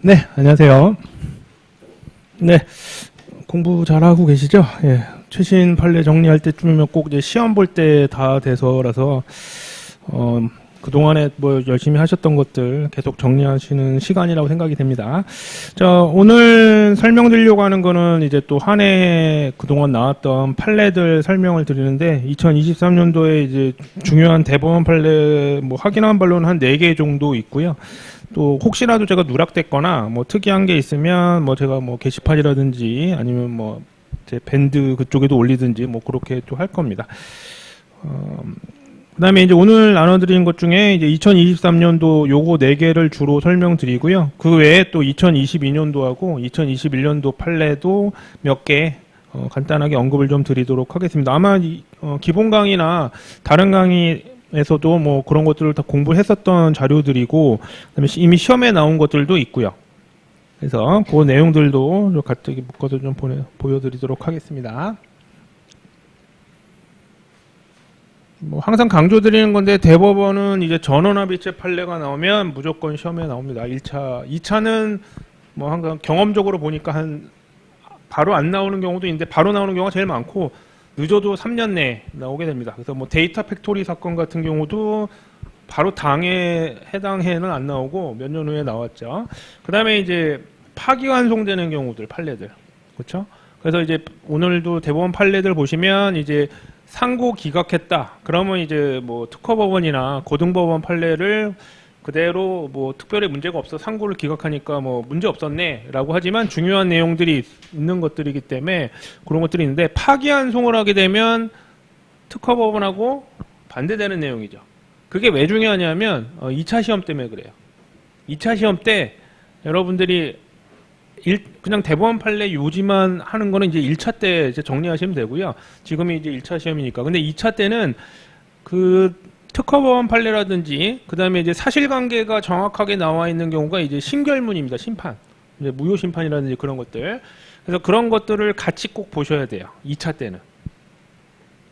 네, 안녕하세요. 네, 공부 잘하고 계시죠? 예, 최신 판례 정리할 때쯤이면 꼭 이제 시험 볼 때 다 돼서라서, 그동안에 뭐 열심히 하셨던 것들 계속 정리하시는 시간이라고 생각이 됩니다. 자, 오늘 설명드리려고 하는 거는 이제 또 한 해 그동안 나왔던 판례들 설명을 드리는데, 2023년도에 이제 중요한 대법원 판례 뭐 확인한 바로는 한 4개 정도 있고요. 또 혹시라도 제가 누락됐거나 뭐 특이한 게 있으면 뭐 제가 뭐 게시판이라든지 아니면 뭐 제 밴드 그쪽에도 올리든지 뭐 그렇게 또 할 겁니다. 그다음에 이제 오늘 나눠드리는 것 중에 이제 2023년도 요거 4개를 주로 설명드리고요. 그 외에 또 2022년도하고 2021년도 판례도 몇 개 간단하게 언급을 좀 드리도록 하겠습니다. 아마 기본 강의나 다른 강의에서도 뭐 그런 것들을 다 공부했었던 자료들이고, 그다음에 이미 시험에 나온 것들도 있고요. 그래서 그 내용들도 같이 묶어서 좀 보여드리도록 하겠습니다. 뭐 항상 강조드리는 건데, 대법원은 이제 전원합의체 판례가 나오면 무조건 시험에 나옵니다. 1차, 2차는 뭐 항상 경험적으로 보니까 바로 안 나오는 경우도 있는데, 바로 나오는 경우가 제일 많고 늦어도 3년 내에 나오게 됩니다. 그래서 뭐 데이터 팩토리 사건 같은 경우도 바로 당해 해당 해는 안 나오고 몇 년 후에 나왔죠. 그다음에 이제 파기환송되는 경우들, 판례들, 그렇죠? 그래서 이제 오늘도 대법원 판례들 보시면 이제 상고 기각했다. 그러면 이제 뭐 특허법원이나 고등법원 판례를 그대로 뭐 특별히 문제가 없어 상고를 기각하니까 뭐 문제 없었네라고 하지만 중요한 내용들이 있는 것들이기 때문에 그런 것들이 있는데, 파기환송을 하게 되면 특허법원하고 반대되는 내용이죠. 그게 왜 중요하냐면 2차 시험 때문에 그래요. 2차 시험 때 여러분들이 그냥 대법원 판례 요지만 하는 거는 이제 1차 때 이제 정리하시면 되고요. 지금이 이제 1차 시험이니까. 근데 2차 때는 그 특허법원 판례라든지 그다음에 이제 사실관계가 정확하게 나와 있는 경우가 이제 신결문입니다. 심판. 이제 무효 심판이라든지 그런 것들. 그래서 그런 것들을 같이 꼭 보셔야 돼요. 2차 때는.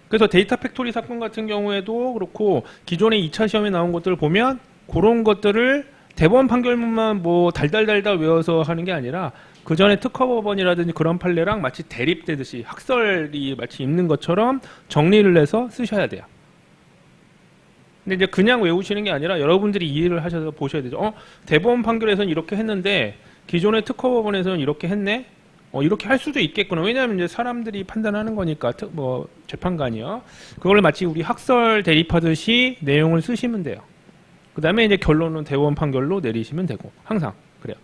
그래서 데이터 팩토리 사건 같은 경우에도 그렇고 기존의 2차 시험에 나온 것들을 보면 그런 것들을 대법원 판결문만 뭐 달달달달 외워서 하는 게 아니라 그 전에 특허법원이라든지 그런 판례랑 마치 대립되듯이 학설이 마치 있는 것처럼 정리를 해서 쓰셔야 돼요. 근데 이제 그냥 외우시는 게 아니라 여러분들이 이해를 하셔서 보셔야 되죠. 대법원 판결에서는 이렇게 했는데 기존의 특허법원에서는 이렇게 했네. 이렇게 할 수도 있겠구나. 왜냐하면 이제 사람들이 판단하는 거니까 뭐 재판관이요. 그걸 마치 우리 학설 대립하듯이 내용을 쓰시면 돼요. 그 다음에 이제 결론은 대법원 판결로 내리시면 되고, 항상 그래요.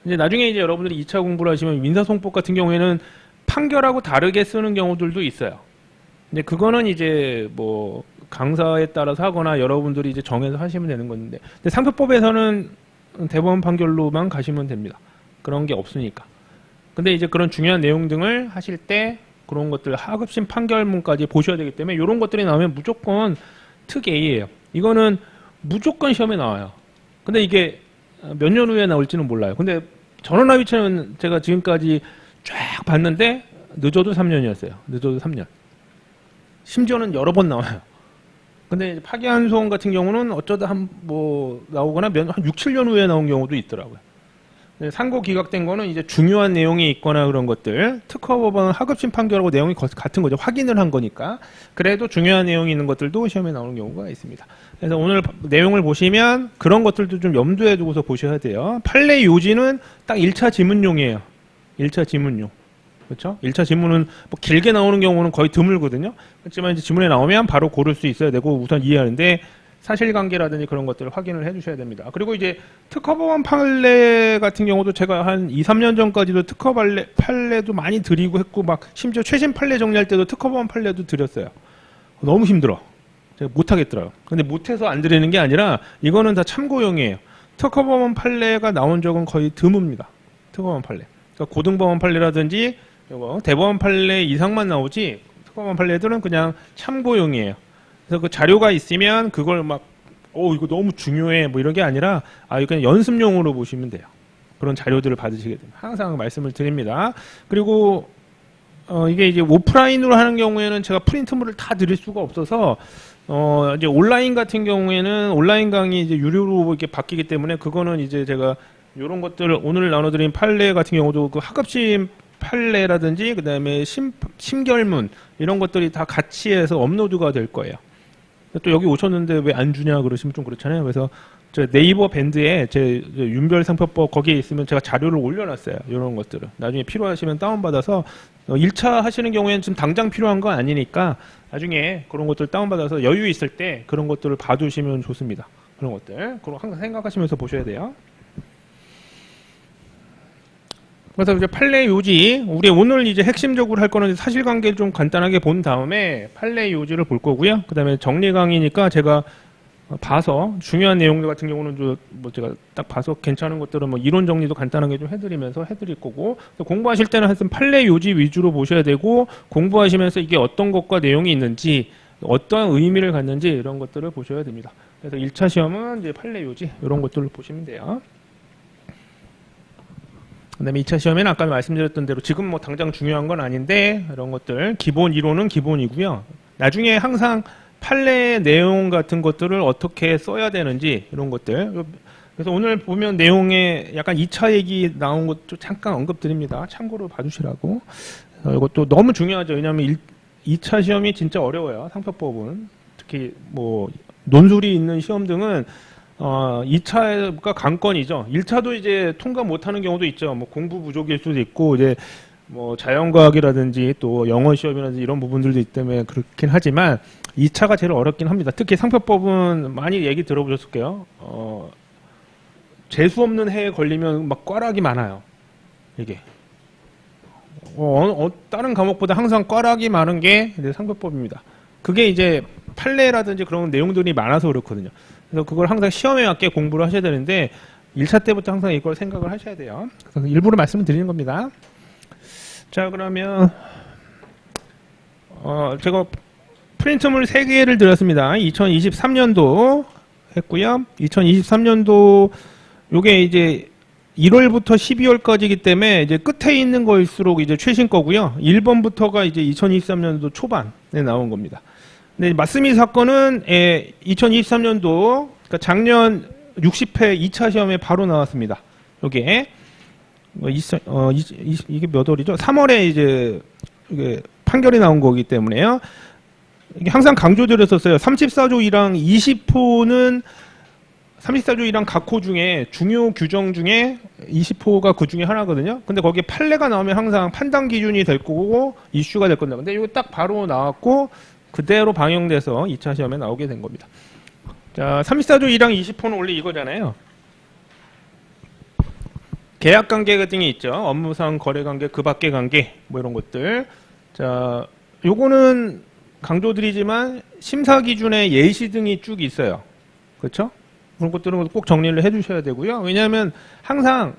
이제 나중에 이제 여러분들이 2차 공부를 하시면 민사송법 같은 경우에는 판결하고 다르게 쓰는 경우들도 있어요. 근데 그거는 이제 뭐 강사에 따라서 하거나 여러분들이 이제 정해서 하시면 되는 건데, 근데 상표법에서는 대법원 판결로만 가시면 됩니다. 그런 게 없으니까. 근데 이제 그런 중요한 내용 등을 하실 때 그런 것들 하급심 판결문까지 보셔야 되기 때문에 이런 것들이 나오면 무조건 특 A예요. 이거는 무조건 시험에 나와요. 근데 이게 몇 년 후에 나올지는 몰라요. 근데 전원합의체는 제가 지금까지 쫙 봤는데 늦어도 3년이었어요. 늦어도 3년. 심지어는 여러 번 나와요. 근데 파기환송 같은 경우는 어쩌다 뭐 나오거나 한 6, 7년 후에 나온 경우도 있더라고요. 상고 기각된 거는 이제 중요한 내용이 있거나 그런 것들, 특허법원 하급심 판결하고 내용이 같은 거죠. 확인을 한 거니까. 그래도 중요한 내용이 있는 것들도 시험에 나오는 경우가 있습니다. 그래서 오늘 내용을 보시면 그런 것들도 좀 염두에 두고서 보셔야 돼요. 판례 요지는 딱 1차 지문용이에요. 1차 지문용. 그렇죠? 1차 지문은 뭐 길게 나오는 경우는 거의 드물거든요. 그렇지만 이제 지문에 나오면 바로 고를 수 있어야 되고 우선 이해하는데, 사실관계라든지 그런 것들을 확인을 해주셔야 됩니다. 그리고 이제 특허법원 판례 같은 경우도 제가 한 2, 3년 전까지도 특허 판례도 많이 드리고 했고, 막 심지어 최신 판례 정리할 때도 특허법원 판례도 드렸어요. 너무 힘들어. 제가 못하겠더라고요. 근데 못해서 안 드리는 게 아니라 이거는 다 참고용이에요. 특허법원 판례가 나온 적은 거의 드뭅니다. 특허법원 판례. 그러니까 고등법원 판례라든지 대법원 판례 이상만 나오지, 특허법원 판례들은 그냥 참고용이에요. 그래서 그 자료가 있으면 그걸 막 이거 너무 중요해 뭐 이런 게 아니라 이거 그냥 연습용으로 보시면 돼요. 그런 자료들을 받으시게 됩니다. 항상 말씀을 드립니다. 그리고 이게 이제 오프라인으로 하는 경우에는 제가 프린트물을 다 드릴 수가 없어서 이제 온라인 같은 경우에는 온라인 강의 이제 유료로 이렇게 바뀌기 때문에 그거는 이제 제가 이런 것들 오늘 나눠드린 판례 같은 경우도 그 하급심 판례라든지 그 다음에 심결문 이런 것들이 다 같이 해서 업로드가 될 거예요. 또 여기 오셨는데 왜 안 주냐 그러시면 좀 그렇잖아요. 그래서 저 네이버 밴드에 제 윤별상표법 거기에 있으면 제가 자료를 올려놨어요. 이런 것들을 나중에 필요하시면 다운받아서 1차 하시는 경우에는 지금 당장 필요한 건 아니니까 나중에 그런 것들 다운받아서 여유 있을 때 그런 것들을 봐두시면 좋습니다. 그런 것들 그럼 항상 생각하시면서 보셔야 돼요. 그래서 이제 판례 요지, 우리 오늘 이제 핵심적으로 할 거는 사실관계를 좀 간단하게 본 다음에 판례 요지를 볼 거고요. 그 다음에 정리 강의니까 제가 봐서 중요한 내용들 같은 경우는 뭐 제가 딱 봐서 괜찮은 것들은 뭐 이론 정리도 간단하게 좀 해드리면서 해드릴 거고, 공부하실 때는 하여튼 판례 요지 위주로 보셔야 되고, 공부하시면서 이게 어떤 것과 내용이 있는지, 어떤 의미를 갖는지 이런 것들을 보셔야 됩니다. 그래서 1차 시험은 이제 판례 요지 이런 것들을 보시면 돼요. 그다음에 2차 시험에는 아까 말씀드렸던 대로 지금 뭐 당장 중요한 건 아닌데 이런 것들 기본 이론은 기본이고요. 나중에 항상 판례 내용 같은 것들을 어떻게 써야 되는지 이런 것들. 그래서 오늘 보면 내용에 약간 2차 얘기 나온 것도 잠깐 언급드립니다. 참고로 봐주시라고. 이것도 너무 중요하죠. 왜냐하면 2차 시험이 진짜 어려워요. 상표법은. 특히 뭐 논술이 있는 시험 등은 2차가 관건이죠. 1차도 이제 통과 못하는 경우도 있죠. 뭐 공부 부족일 수도 있고, 이제 뭐 자연과학이라든지 또 영어 시험이라든지 이런 부분들도 있기 때문에 그렇긴 하지만 2차가 제일 어렵긴 합니다. 특히 상표법은 많이 얘기 들어보셨을 거예요. 재수 없는 해에 걸리면 막 꽈락이 많아요. 이게. 다른 과목보다 항상 꽈락이 많은 게 이제 상표법입니다. 그게 이제 판례라든지 그런 내용들이 많아서 그렇거든요. 그래서 그걸 항상 시험에 맞게 공부를 하셔야 되는데 1차 때부터 항상 이걸 생각을 하셔야 돼요. 그래서 일부러 말씀을 드리는 겁니다. 자, 그러면 제가 프린트물 3개를 드렸습니다. 2023년도 했고요. 2023년도 요게 이제 1월부터 12월까지이기 때문에 이제 끝에 있는 거일수록 이제 최신 거고요. 1번부터가 이제 2023년도 초반에 나온 겁니다. 네, 맞스미 사건은 2023년도 그러니까 작년 60회 2차 시험에 바로 나왔습니다. 요게 이게 몇 월이죠? 3월에 이제 이게 판결이 나온 거기 때문에요. 이게 항상 강조드렸었어요. 34조 1항 20호는 34조 1항 각 호 중에 중요 규정 중에 20호가 그 중에 하나거든요. 근데 거기에 판례가 나오면 항상 판단 기준이 될 거고 이슈가 될 건데, 근데 이거 딱 바로 나왔고 그대로 방영돼서 2차 시험에 나오게 된 겁니다. 자, 34조 1항 20호는 원래 이거잖아요. 계약관계 같은 게 있죠. 업무상 거래관계, 그 밖의 관계 뭐 이런 것들. 자, 요거는 강조드리지만 심사 기준에 예시 등이 쭉 있어요. 그렇죠? 그런 것들은 꼭 정리를 해주셔야 되고요. 왜냐하면 항상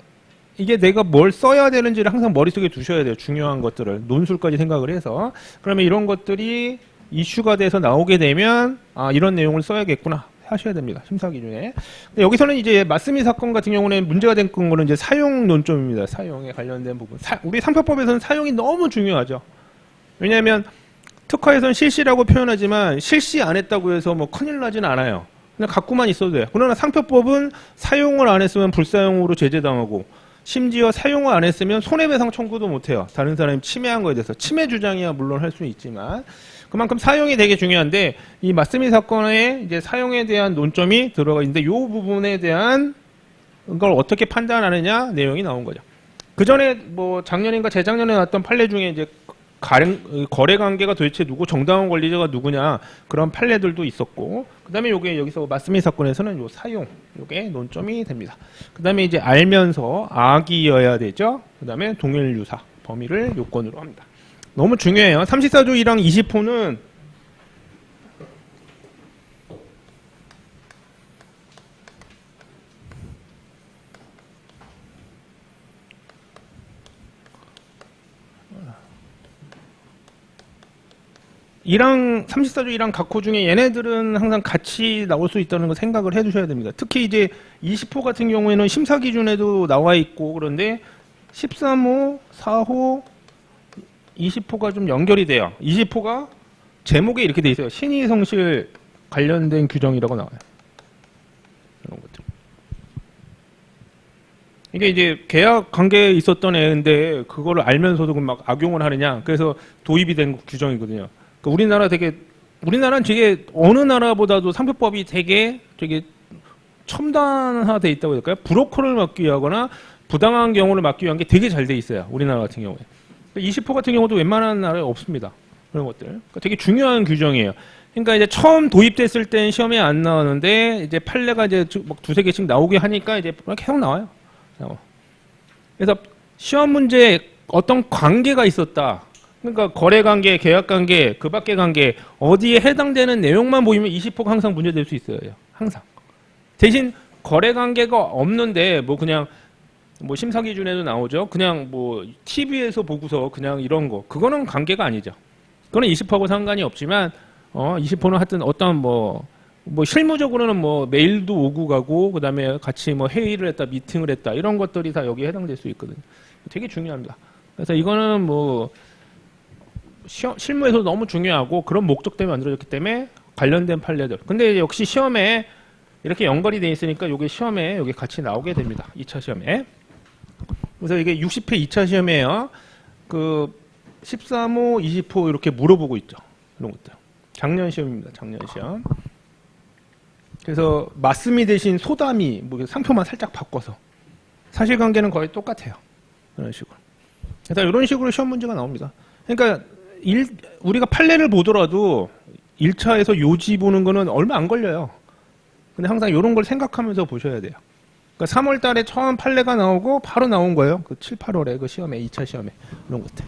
이게 내가 뭘 써야 되는지를 항상 머릿속에 두셔야 돼요. 중요한 것들을 논술까지 생각을 해서. 그러면 이런 것들이 이슈가 돼서 나오게 되면 이런 내용을 써야겠구나 하셔야 됩니다. 심사 기준에. 여기서는 이제 맞스미 사건 같은 경우는 문제가 된 거는 이제 사용 논점입니다. 사용에 관련된 부분. 우리 상표법에서는 사용이 너무 중요하죠. 왜냐하면 특허에서는 실시라고 표현하지만 실시 안 했다고 해서 뭐 큰일 나진 않아요. 그냥 갖고만 있어도 돼요. 그러나 상표법은 사용을 안 했으면 불사용으로 제재당하고, 심지어 사용을 안 했으면 손해배상 청구도 못해요. 다른 사람이 침해한 거에 대해서. 침해 주장이야 물론 할 수는 있지만, 그만큼 사용이 되게 중요한데, 이 맞스미 사건에 이제 사용에 대한 논점이 들어가 있는데, 이 부분에 대한 걸 어떻게 판단하느냐 내용이 나온 거죠. 그 전에 뭐 작년인가 재작년에 나왔던 판례 중에 이제 거래 관계가 도대체 누구, 정당한 권리자가 누구냐, 그런 판례들도 있었고, 그 다음에 요게 여기서 맞스미 사건에서는 요 사용, 요게 논점이 됩니다. 그 다음에 이제 알면서 악의여야 되죠. 그 다음에 동일 유사, 범위를 요건으로 합니다. 너무 중요해요. 34조 1항 20호는 이랑 34조 1항 각 호 중에 얘네들은 항상 같이 나올 수 있다는 거 생각을 해주셔야 됩니다. 특히 이제 20호 같은 경우에는 심사 기준에도 나와 있고, 그런데 13호, 4호, 20호가 좀 연결이 돼요. 20호가 제목에 이렇게 돼 있어요. 신의성실 관련된 규정이라고 나와요. 이런 것들. 이게 이제 계약 관계에 있었던 애인데 그거를 알면서도 막 악용을 하느냐. 그래서 도입이 된 규정이거든요. 그러니까 우리나라는 되게 어느 나라보다도 상표법이 되게 첨단화돼 있다고 해야 될까요? 브로커를 막기 위하거나 부당한 경우를 막기 위한 게 되게 잘 돼 있어요. 우리나라 같은 경우에. 20호 같은 경우도 웬만한 나라에 없습니다. 그런 것들. 그러니까 되게 중요한 규정이에요. 그러니까 이제 처음 도입됐을 땐 시험에 안 나오는데 이제 판례가 이제 막 두세 개씩 나오게 하니까 이제 계속 나와요. 그래서 시험 문제에 어떤 관계가 있었다. 그러니까 거래 관계, 계약 관계, 그 밖의 관계 어디에 해당되는 내용만 보이면 20호가 항상 문제될 수 있어요. 항상. 대신 거래 관계가 없는데 뭐 그냥 뭐 심사 기준에도 나오죠. 그냥 뭐 TV에서 보고서 그냥 이런 거 그거는 관계가 아니죠. 그거는 20호하고 상관이 없지만 20호는 하여튼 어떤 뭐 실무적으로는 뭐 메일도 오고 가고 그다음에 같이 뭐 회의를 했다, 미팅을 했다 이런 것들이 다 여기에 해당될 수 있거든요. 되게 중요합니다. 그래서 이거는 뭐 실무에서 너무 중요하고 그런 목적 때문에 만들어졌기 때문에 관련된 판례들. 근데 역시 시험에 이렇게 연결이 돼 있으니까 이게 시험에 여기 같이 나오게 됩니다. 2차 시험에. 그래서 이게 60회 2차 시험이에요. 그 13호, 20호 이렇게 물어보고 있죠. 이런 것들. 작년 시험입니다. 작년 시험. 그래서 맞음이 대신 소담이 뭐 상표만 살짝 바꿔서 사실관계는 거의 똑같아요. 이런 식으로. 그래서 이런 식으로 시험 문제가 나옵니다. 그러니까 우리가 판례를 보더라도 1차에서 요지 보는 거는 얼마 안 걸려요. 근데 항상 이런 걸 생각하면서 보셔야 돼요. 그러니까 3월 달에 처음 판례가 나오고 바로 나온 거예요. 그 7, 8월에 그 시험에 2차 시험에 이런 것들.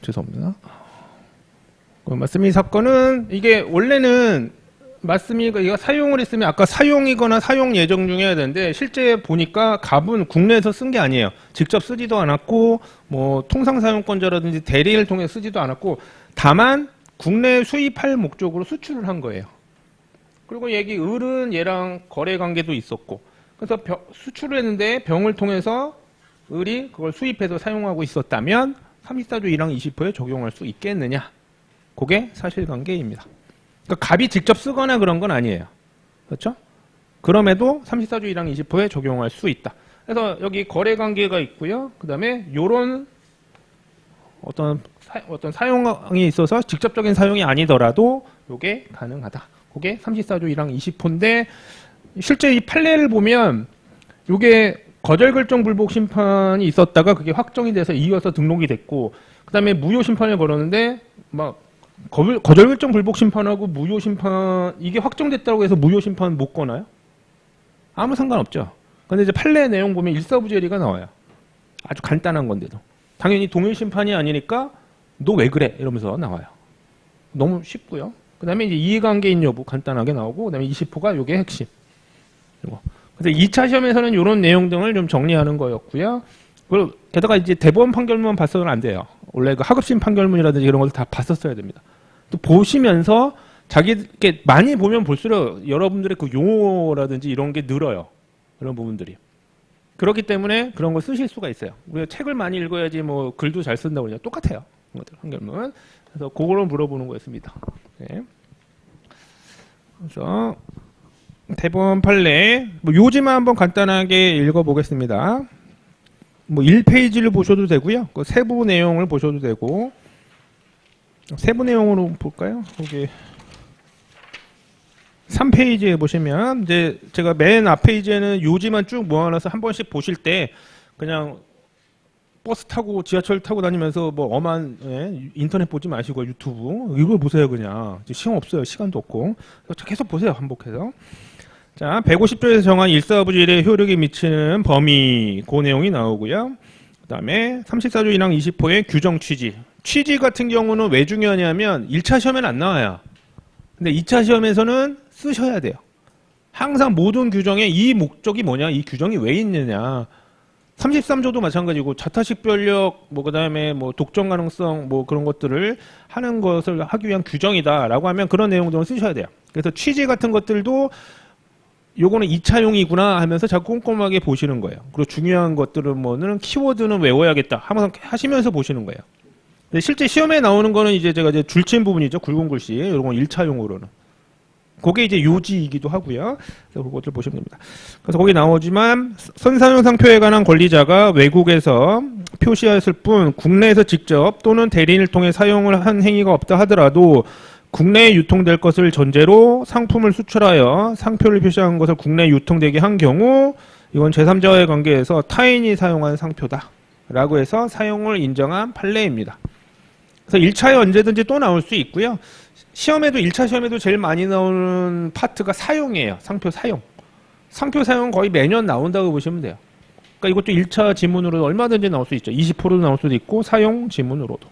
죄송합니다. 맞음이 사건은 이게 원래는 맞음이가 이거 사용을 했으면 아까 사용이거나 사용 예정 중에 해야 되는데 실제 보니까 갑은 국내에서 쓴 게 아니에요. 직접 쓰지도 않았고 뭐 통상 사용권자라든지 대리를 통해 쓰지도 않았고 다만 국내에 수입할 목적으로 수출을 한 거예요. 그리고 얘기 을은 얘랑 거래 관계도 있었고 그래서 수출을 했는데 병을 통해서 을이 그걸 수입해서 사용하고 있었다면 34조 1항 20호에 적용할 수 있겠느냐. 그게 사실관계입니다. 그러니까 갑이 직접 쓰거나 그런 건 아니에요. 그렇죠? 그럼에도 34조 1항 20호에 적용할 수 있다. 그래서 여기 거래관계가 있고요. 그 다음에 요런 어떤 사용이 있어서 직접적인 사용이 아니더라도 요게 가능하다. 그게 34조 1항 20호인데 실제 이 판례를 보면 요게 거절결정 불복 심판이 있었다가 그게 확정이 돼서 이어서 등록이 됐고 그 다음에 무효 심판을 걸었는데 막 거절결정 불복 심판하고 무효 심판 이게 확정됐다고 해서 무효 심판 못 거나요? 아무 상관없죠. 근데 이제 판례 내용 보면 일사부재리가 나와요. 아주 간단한 건데도 당연히 동일 심판이 아니니까 너 왜 그래 이러면서 나와요. 너무 쉽고요. 그 다음에 이제 이해관계인 여부 간단하게 나오고 그 다음에 20호가 요게 핵심. 그래서 2차 시험에서는 이런 내용 등을 좀 정리하는 거였고요. 그리고 게다가 이제 대법원 판결문만 봤어는 안 돼요. 원래 그 하급심 판결문이라든지 이런 것들 다 봤었어야 됩니다. 또 보시면서 자기게 많이 보면 볼수록 여러분들의 그 용어라든지 이런 게 늘어요. 그런 부분들이. 그렇기 때문에 그런 걸 쓰실 수가 있어요. 우리가 책을 많이 읽어야지 뭐 글도 잘 쓴다고 그러냐. 똑같아요. 판결문. 그래서 그거를 물어보는 거였습니다. 네. 그래서 대법원 판례 뭐 요지만 한번 간단하게 읽어보겠습니다. 뭐 1페이지를 보셔도 되고요. 그 세부 내용을 보셔도 되고 세부 내용으로 볼까요? 여기 3페이지에 보시면 이제 제가 맨 앞 페이지에는 요지만 쭉 모아놔서 한 번씩 보실 때 그냥 버스 타고 지하철 타고 다니면서 뭐 엄한 인터넷 보지 마시고 유튜브 이걸 보세요. 그냥 시간 없어요. 시간도 없고 계속 보세요. 반복해서. 자, 150조에서 정한 일사부질의 효력에 미치는 범위 그 내용이 나오고요. 그 다음에 34조 1항 20호의 규정 취지. 취지 같은 경우는 왜 중요하냐면 1차 시험에는 안 나와요. 근데 2차 시험에서는 쓰셔야 돼요. 항상 모든 규정에 이 목적이 뭐냐, 이 규정이 왜 있느냐. 33조도 마찬가지고 자타식 변력, 뭐 그다음에 뭐 독점 가능성, 뭐 그런 것들을 하는 것을 하기 위한 규정이다라고 하면 그런 내용들은 쓰셔야 돼요. 그래서 취지 같은 것들도 요거는 2차용이구나 하면서 자꾸 꼼꼼하게 보시는 거예요. 그리고 중요한 것들은 뭐는 키워드는 외워야겠다 항상 하시면서 보시는 거예요. 근데 실제 시험에 나오는 거는 이제 제가 이제 줄친 부분이죠. 굵은 글씨. 이런 건 1차용으로는. 그게 이제 요지이기도 하고요. 그래서 그것들 보시면 됩니다. 그래서 거기 나오지만 선사용 상표에 관한 권리자가 외국에서 표시하였을 뿐 국내에서 직접 또는 대리인을 통해 사용을 한 행위가 없다 하더라도 국내에 유통될 것을 전제로 상품을 수출하여 상표를 표시한 것을 국내에 유통되게 한 경우 이건 제3자와의 관계에서 타인이 사용한 상표다 라고 해서 사용을 인정한 판례입니다. 그래서 1차에 언제든지 또 나올 수 있고요. 시험에도 1차 시험에도 제일 많이 나오는 파트가 사용이에요. 상표 사용. 상표 사용은 거의 매년 나온다고 보시면 돼요. 그러니까 이것도 1차 지문으로도 얼마든지 나올 수 있죠. 20%도 나올 수도 있고 사용 지문으로도.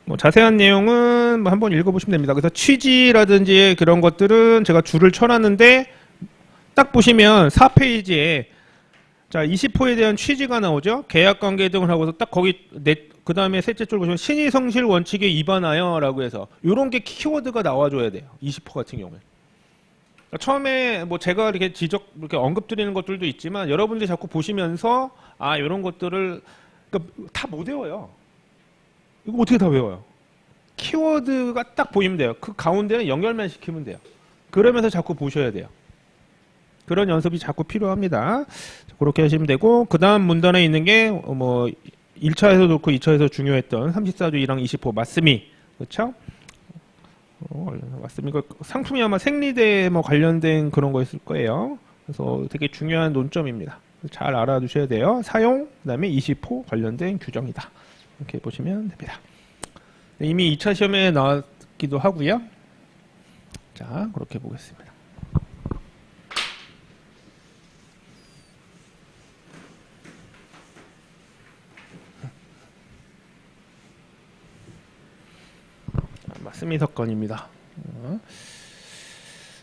뭐 자세한 내용은 뭐 한번 읽어보시면 됩니다. 그래서 취지라든지 그런 것들은 제가 줄을 쳐놨는데 딱 보시면 4페이지에 자 20호에 대한 취지가 나오죠. 계약관계 등을 하고서 딱 거기 그 다음에 셋째 줄 보시면 신의성실 원칙에 위반하여 라고 해서 이런 게 키워드가 나와줘야 돼요. 20호 같은 경우에. 그러니까 처음에 뭐 제가 이렇게 이렇게 언급드리는 것들도 있지만 여러분들이 자꾸 보시면서 아 이런 것들을 그러니까 다 못 외워요. 이거 어떻게 다 외워요? 키워드가 딱 보이면 돼요. 그 가운데는 연결만 시키면 돼요. 그러면서 자꾸 보셔야 돼요. 그런 연습이 자꾸 필요합니다. 그렇게 하시면 되고 그 다음 문단에 있는 게 뭐 1차에서 놓고 2차에서 중요했던 34조 1항 20호 맞음이 그렇죠? 맞음이 상품이 아마 생리대에 뭐 관련된 그런 거였을 거예요. 그래서 되게 중요한 논점입니다. 잘 알아두셔야 돼요. 사용 그다음에 20호 관련된 규정이다. 이렇게 보시면 됩니다. 이미 2차 시험에 나왔기도 하고요. 자, 그렇게 보겠습니다. 맞음이 사건입니다.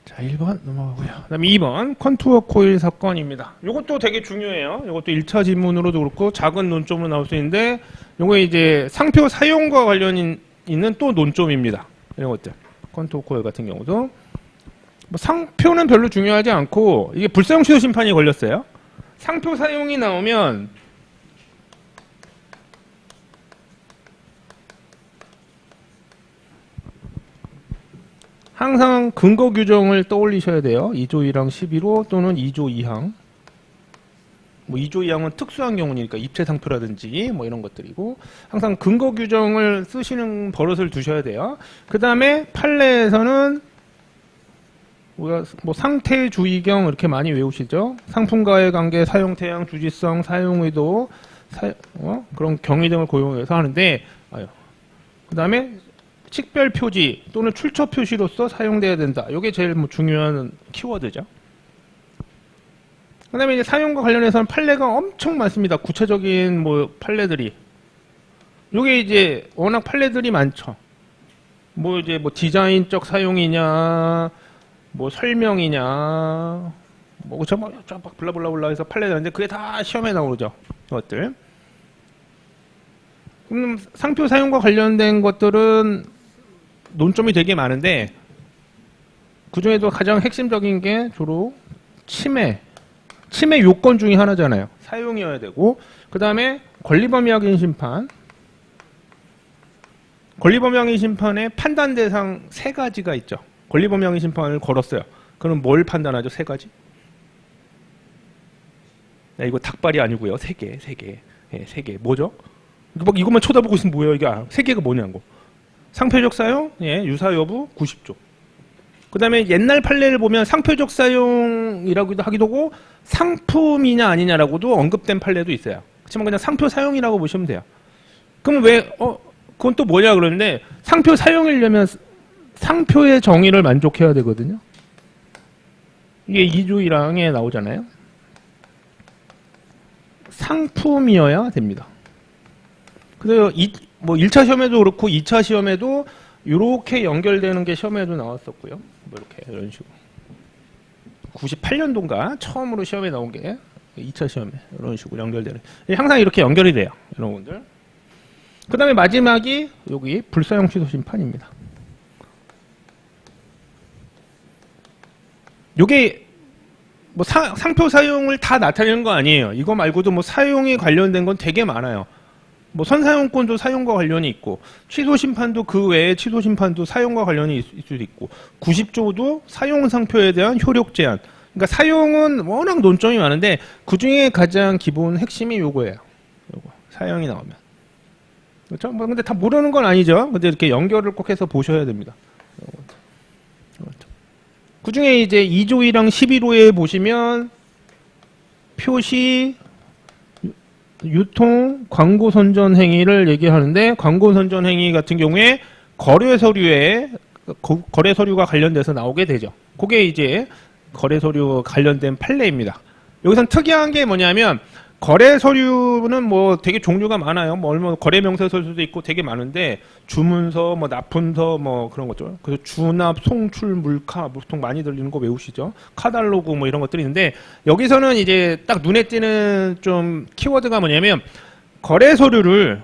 자, 1번 넘어가고요. 그 다음에 2번 컨투어 코일 사건입니다. 이것도 되게 중요해요. 이것도 1차 지문으로도 그렇고 작은 논점으로 나올 수 있는데 이거 이제 상표 사용과 관련 있는 또 논점입니다. 이런 것들. 컨투어 코일 같은 경우도 뭐 상표는 별로 중요하지 않고 이게 불사용 취소 심판이 걸렸어요. 상표 사용이 나오면 항상 근거 규정을 떠올리셔야 돼요. 2조 1항 11호 또는 2조 2항. 뭐 2조 2항은 특수한 경우니까 입체 상표라든지 뭐 이런 것들이고 항상 근거 규정을 쓰시는 버릇을 두셔야 돼요. 그 다음에 판례에서는 뭐 상태주의경 이렇게 많이 외우시죠. 상품과의 관계, 사용태양, 주지성, 사용의도, 그런 경위 등을 고용해서 하는데 그 다음에 식별 표지 또는 출처 표시로서 사용돼야 된다. 이게 제일 뭐 중요한 키워드죠. 그 다음에 이제 사용과 관련해서는 판례가 엄청 많습니다. 구체적인 뭐 판례들이. 요게 이제 워낙 판례들이 많죠. 뭐 이제 뭐 디자인적 사용이냐, 뭐 설명이냐, 뭐 그쵸, 막 블라블라블라 해서 판례들인데 그게 다 시험에 나오죠. 이것들. 그럼 상표 사용과 관련된 것들은 논점이 되게 많은데 그 중에도 가장 핵심적인 게 주로 침해 요건 중에 하나잖아요. 사용이어야 되고 그 다음에 권리범위확인 심판. 권리범위확인 심판의 판단 대상 3가지가 있죠. 권리범위확인 심판을 걸었어요. 그럼 뭘 판단하죠? 3가지. 이거 닭발이 아니고요. 3개. 네, 3개. 뭐죠? 막 이것만 쳐다보고 있으면 뭐예요? 이게 3개가 뭐냐고. 상표적 사용, 예, 유사 여부 90조. 그 다음에 옛날 판례를 보면 상표적 사용이라고도 하기도 하고 상품이냐 아니냐라고도 언급된 판례도 있어요. 그렇지만 그냥 상표 사용이라고 보시면 돼요. 그럼 왜 그건 또 뭐냐 그러는데 상표 사용이려면 상표의 정의를 만족해야 되거든요. 이게 2조 1항에 나오잖아요. 상품이어야 됩니다. 그래서 뭐 1차 시험에도 그렇고 2차 시험에도 이렇게 연결되는 게 시험에도 나왔었고요. 뭐 이렇게 이런 식으로. 98년도인가 처음으로 시험에 나온 게 2차 시험에 이런 식으로 연결되는. 항상 이렇게 연결이 돼요. 여러분들. 그 다음에 마지막이 여기 불사용 취소 심판입니다. 요게 뭐 상표 사용을 다 나타내는 거 아니에요. 이거 말고도 뭐 사용이 관련된 건 되게 많아요. 뭐 선사용권도 사용과 관련이 있고 취소 심판도 그 외에 취소 심판도 사용과 관련이 있을 수도 있고 90조도 사용 상표에 대한 효력 제한. 그러니까 사용은 워낙 논점이 많은데 그 중에 가장 기본 핵심이 요거예요. 요거 사용이 나오면. 그렇죠? 뭐 근데 다 모르는 건 아니죠. 근데 이렇게 연결을 꼭 해서 보셔야 됩니다. 그 중에 이제 2조이랑 11호에 보시면 표시, 유통, 광고 선전 행위를 얘기하는데 광고 선전 행위 같은 경우에 거래 서류에 거래 서류가 관련돼서 나오게 되죠. 그게 이제 거래 서류 관련된 판례입니다. 여기선 특이한 게 뭐냐면 거래 서류는 뭐 되게 종류가 많아요. 뭐 얼마 거래 명세서도 있고 되게 많은데 주문서, 뭐 납품서, 뭐 그런 거죠. 그래서 주납, 송출, 물카 보통 많이 들리는 거 외우시죠. 카달로그 뭐 이런 것들이 있는데 여기서는 이제 딱 눈에 띄는 좀 키워드가 뭐냐면 거래 서류를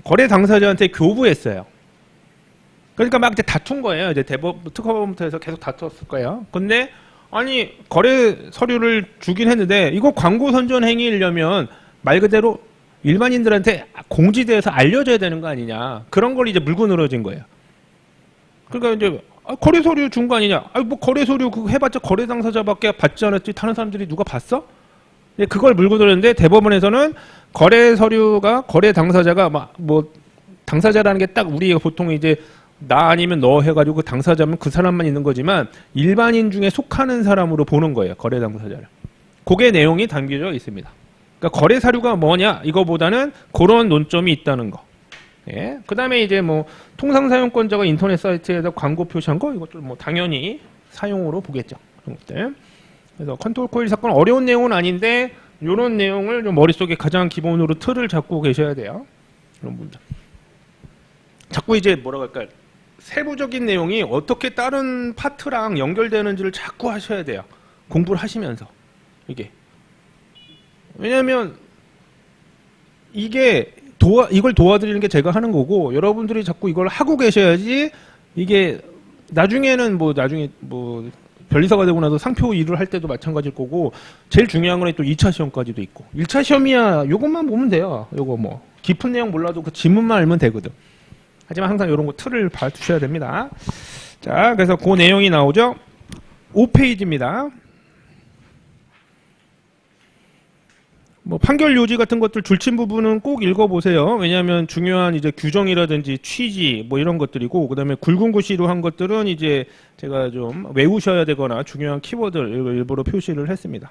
거래 당사자한테 교부했어요. 그러니까 막 이제 다툰 거예요. 이제 특허법부터 계속 다투었을 거예요. 근데 아니 거래 서류를 주긴 했는데 이거 광고 선전 행위이려면 말 그대로 일반인들한테 공지돼서 알려줘야 되는 거 아니냐. 그런 걸 이제 물고 늘어진 거예요. 그러니까 이제 거래 서류 준 거 아니냐. 뭐 거래 서류 그거 해봤자 거래 당사자밖에 받지 않았지 다른 사람들이 누가 봤어? 그걸 물고 늘었는데 대법원에서는 거래 서류가 거래 당사자가 뭐 당사자라는 게 딱 우리가 보통 이제 나 아니면 너 해가지고 그 당사자면 그 사람만 있는 거지만 일반인 중에 속하는 사람으로 보는 거예요. 거래 당사자를. 그게 내용이 담겨져 있습니다. 그러니까 거래 사료가 뭐냐 이거보다는 그런 논점이 있다는 거. 예. 그 다음에 이제 뭐 통상 사용권자가 인터넷 사이트에다 광고 표시한 거 이것도 뭐 당연히 사용으로 보겠죠. 그런 것들. 그래서 컨트롤 코일 사건 어려운 내용은 아닌데 이런 내용을 좀 머릿속에 가장 기본으로 틀을 잡고 계셔야 돼요. 그런 분들. 자꾸 이제 뭐라고 할까요? 세부적인 내용이 어떻게 다른 파트랑 연결되는지를 자꾸 하셔야 돼요. 공부를 하시면서. 이게. 왜냐면, 이걸 도와드리는 게 제가 하는 거고, 여러분들이 자꾸 이걸 하고 계셔야지, 이게, 나중에 변리사가 되고 나서 상표 일을 할 때도 마찬가지일 거고, 제일 중요한 건 또 2차 시험까지도 있고. 1차 시험이야, 요것만 보면 돼요. 요거 뭐. 깊은 내용 몰라도 그 지문만 알면 되거든. 하지만 항상 이런 거 틀을 봐두셔야 됩니다. 자, 그래서 그 내용이 나오죠. 5페이지입니다. 뭐 판결 요지 같은 것들 줄친 부분은 꼭 읽어보세요. 왜냐하면 중요한 이제 규정이라든지 취지 뭐 이런 것들이고 그다음에 굵은 글씨로 한 것들은 이제 제가 좀 외우셔야 되거나 중요한 키워드를 일부러 표시를 했습니다.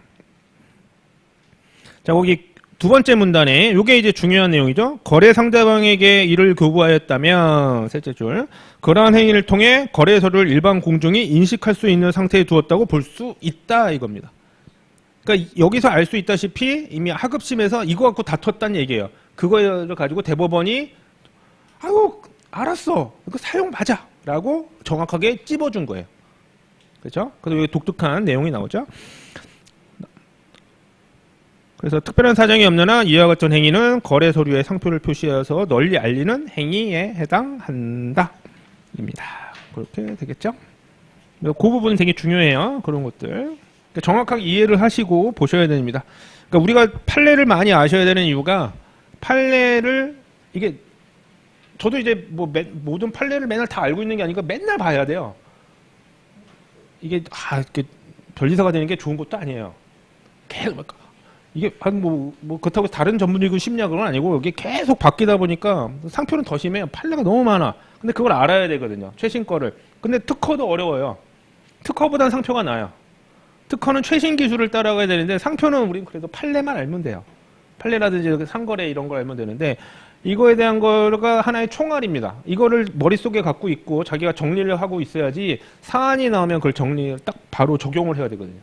자, 거기 두 번째 문단에 이게 이제 중요한 내용이죠. 거래 상대방에게 이를 교부하였다면 셋째 줄 그러한 행위를 통해 거래 서류를 일반 공중이 인식할 수 있는 상태에 두었다고 볼 수 있다 이겁니다. 그러니까 여기서 알 수 있다시피 이미 하급심에서 이거 갖고 다퉜다는 얘기예요. 그거를 가지고 대법원이 아유 알았어 이거 사용 맞아라고 정확하게 찝어준 거예요. 그렇죠? 그래서 여기 독특한 내용이 나오죠. 그래서 특별한 사정이 없는 한 이와 같은 행위는 거래 서류에 상표를 표시해서 널리 알리는 행위에 해당한다. 입니다. 그렇게 되겠죠? 그 부분은 되게 중요해요. 그런 것들. 그러니까 정확하게 이해를 하시고 보셔야 됩니다. 그러니까 우리가 판례를 많이 아셔야 되는 이유가 판례를 이게 저도 이제 뭐 모든 판례를 맨날 다 알고 있는 게 아니고 맨날 봐야 돼요. 이게 이렇게 변리사가 되는 게 좋은 것도 아니에요. 계속 이게 뭐 그렇다고 다른 전문직은 쉽냐 그건 아니고 이게 계속 바뀌다 보니까 상표는 더 심해요. 판례가 너무 많아. 근데 그걸 알아야 되거든요. 최신 거를. 근데 특허도 어려워요. 특허보단 상표가 나아요. 특허는 최신 기술을 따라가야 되는데 상표는 우린 그래도 판례만 알면 돼요. 판례라든지 상거래 이런 걸 알면 되는데 이거에 대한 거가 하나의 총알입니다. 이거를 머릿속에 갖고 있고 자기가 정리를 하고 있어야지 사안이 나오면 그걸 정리를 딱 바로 적용을 해야 되거든요.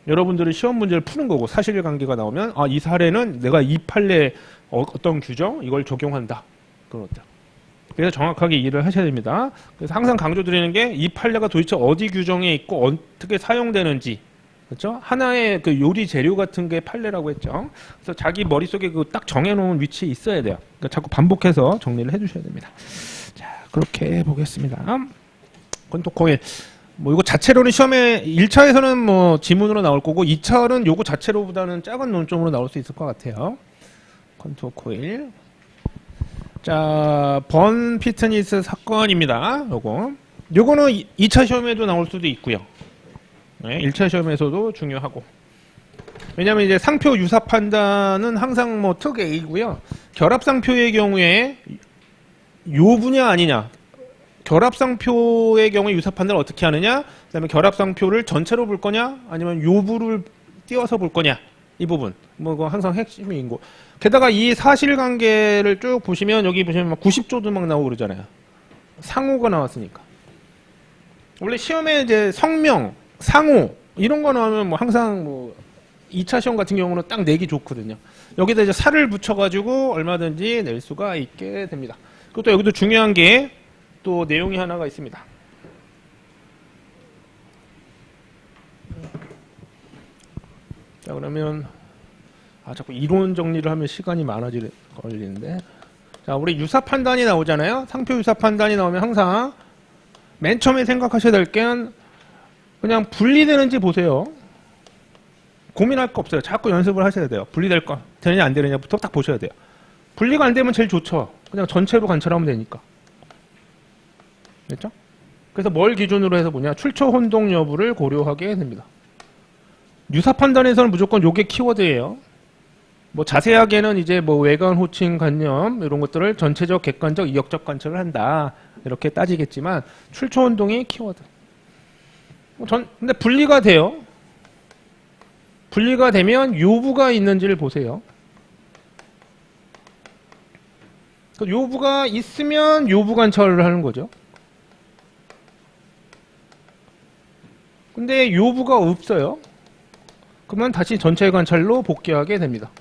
여러분들은 시험 문제를 푸는 거고 사실관계가 나오면 이 사례는 내가 이 판례 어떤 규정 이걸 적용한다. 그런 것들. 그래서 정확하게 이해를 하셔야 됩니다. 그래서 항상 강조드리는 게 이 판례가 도대체 어디 규정에 있고 어떻게 사용되는지 그렇죠? 하나의 그 요리 재료 같은 게 판례라고 했죠. 그래서 자기 머릿속에 그 딱 정해놓은 위치에 있어야 돼요. 그러니까 자꾸 반복해서 정리를 해주셔야 됩니다. 자, 그렇게 보겠습니다. 건토코일. 뭐 이거 자체로는 시험에 1차에서는 뭐 지문으로 나올 거고 2차는 요거 자체로보다는 작은 논점으로 나올 수 있을 것 같아요. 컨투어 코일. 자, 번 피트니스 사건입니다. 요거는 2차 시험에도 나올 수도 있고요. 네, 1차 시험에서도 중요하고. 왜냐면 이제 상표 유사 판단은 항상 뭐 특 A고요. 결합상표의 경우에 요 분야 아니냐. 결합상표의 경우에 유사 판단을 어떻게 하느냐. 그다음에 결합상표를 전체로 볼 거냐, 아니면 요부를 띄워서 볼 거냐. 이 부분. 뭐 그거 항상 핵심인 거. 게다가 이 사실관계를 쭉 보시면 여기 보시면 막 90조도 막 나오고 그러잖아요. 상호가 나왔으니까. 원래 시험에 이제 성명, 상호 이런 거 나오면 뭐 항상 뭐 2차 시험 같은 경우는 딱 내기 좋거든요. 여기다 이제 살을 붙여가지고 얼마든지 낼 수가 있게 됩니다. 그리고 또 여기도 중요한 게 또 내용이 하나가 있습니다. 자, 그러면 자꾸 이론 정리를 하면 시간이 걸리는데. 자, 우리 유사 판단이 나오잖아요. 상표 유사 판단이 나오면 항상 맨 처음에 생각하셔야 될 게 그냥 분리되는지 보세요. 고민할 거 없어요. 자꾸 연습을 하셔야 돼요. 분리될 거 되느냐 안 되느냐부터 딱 보셔야 돼요. 분리가 안 되면 제일 좋죠. 그냥 전체로 관찰하면 되니까. 됐죠? 그래서 뭘 기준으로 해서 뭐냐? 출처 혼동 여부를 고려하게 됩니다. 유사 판단에서는 무조건 요게 키워드예요. 뭐 자세하게는 이제 뭐 외관 호칭 관념 이런 것들을 전체적 객관적 이역적 관찰을 한다. 이렇게 따지겠지만 출처 혼동이 키워드. 근데 분리가 돼요. 분리가 되면 요부가 있는지를 보세요. 요부가 있으면 요부 관찰을 하는 거죠. 근데 요부가 없어요. 그러면 다시 전체 관찰로 복귀하게 됩니다.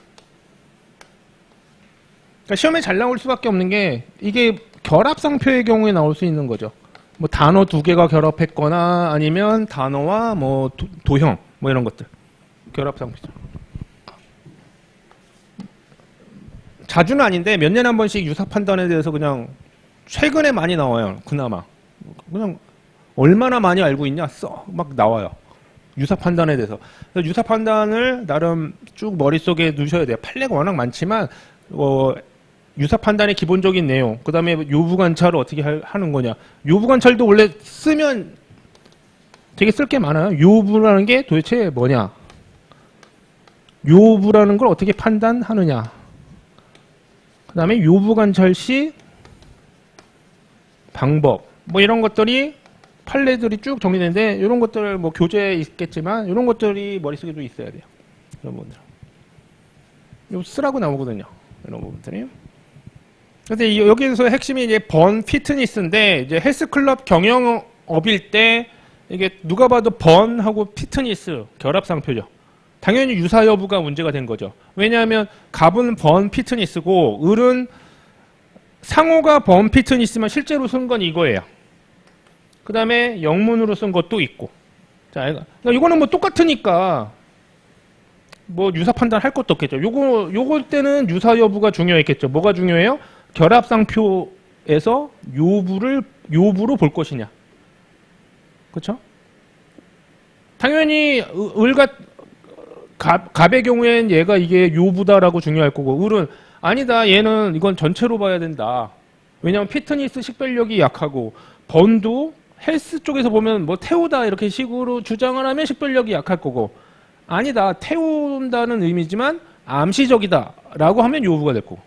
그러니까 시험에 잘 나올 수밖에 없는 게 이게 결합상표의 경우에 나올 수 있는 거죠. 뭐 단어 두 개가 결합했거나 아니면 단어와 뭐 도형 뭐 이런 것들. 결합상표죠. 자주는 아닌데 몇 년에 한 번씩 유사 판단에 대해서 그냥 최근에 많이 나와요. 그나마. 그냥 얼마나 많이 알고 있냐? 막 나와요. 유사 판단에 대해서. 그래서 유사 판단을 나름 쭉 머릿속에 두셔야 돼요. 판례가 워낙 많지만 유사 판단의 기본적인 내용, 그 다음에 요부 관찰을 어떻게 하는 거냐. 요부 관찰도 원래 쓰면 되게 쓸 게 많아요. 요부라는 게 도대체 뭐냐. 요부라는 걸 어떻게 판단하느냐. 그 다음에 요부 관찰 시 방법, 뭐 이런 것들이 판례들이 쭉 정리되는데 이런 것들 뭐 교재에 있겠지만 이런 것들이 머릿속에도 있어야 돼요. 이런 부분들. 요 쓰라고 나오거든요. 이런 부분들이. 근데 여기에서 핵심이 이제 번 피트니스인데 이제 헬스클럽 경영업일 때 이게 누가 봐도 번하고 피트니스 결합상표죠. 당연히 유사 여부가 문제가 된 거죠. 왜냐하면 갑은 번 피트니스고 을은 상호가 번 피트니스만 실제로 쓴 건 이거예요. 그 다음에 영문으로 쓴 것도 있고. 자, 그러니까 이거는 뭐 똑같으니까 뭐 유사 판단할 것도 없겠죠. 요거 때는 유사 여부가 중요했겠죠. 뭐가 중요해요? 결합상표에서 요부로 볼 것이냐. 그렇죠? 당연히 갑의 경우엔 얘가 이게 요부다라고 중요할 거고 을은 아니다. 얘는 이건 전체로 봐야 된다. 왜냐하면 피트니스 식별력이 약하고 번도 헬스 쪽에서 보면 뭐 태우다 이렇게 식으로 주장을 하면 식별력이 약할 거고 아니다. 태운다는 의미지만 암시적이다 라고 하면 요부가 될 거고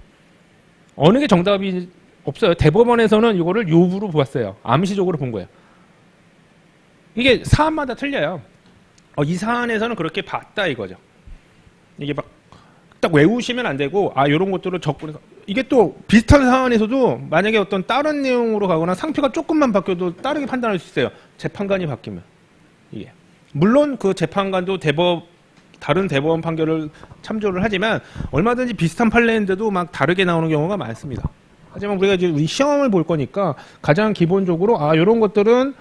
어느 게 정답이 없어요. 대법원에서는 이거를 요부로 보았어요. 암시적으로 본 거예요. 이게 사안마다 틀려요. 이 사안에서는 그렇게 봤다 이거죠. 이게 막 딱 외우시면 안 되고 이런 것들을 적분해서 이게 또 비슷한 사안에서도 만약에 어떤 다른 내용으로 가거나 상표가 조금만 바뀌어도 다르게 판단할 수 있어요. 재판관이 바뀌면 이게 물론 그 재판관도 다른 대법원 판결을 참조를 하지만 얼마든지 비슷한 판례인데도 막 다르게 나오는 경우가 많습니다. 하지만 우리가 이제 우리 시험을 볼 거니까 가장 기본적으로 이런 것들은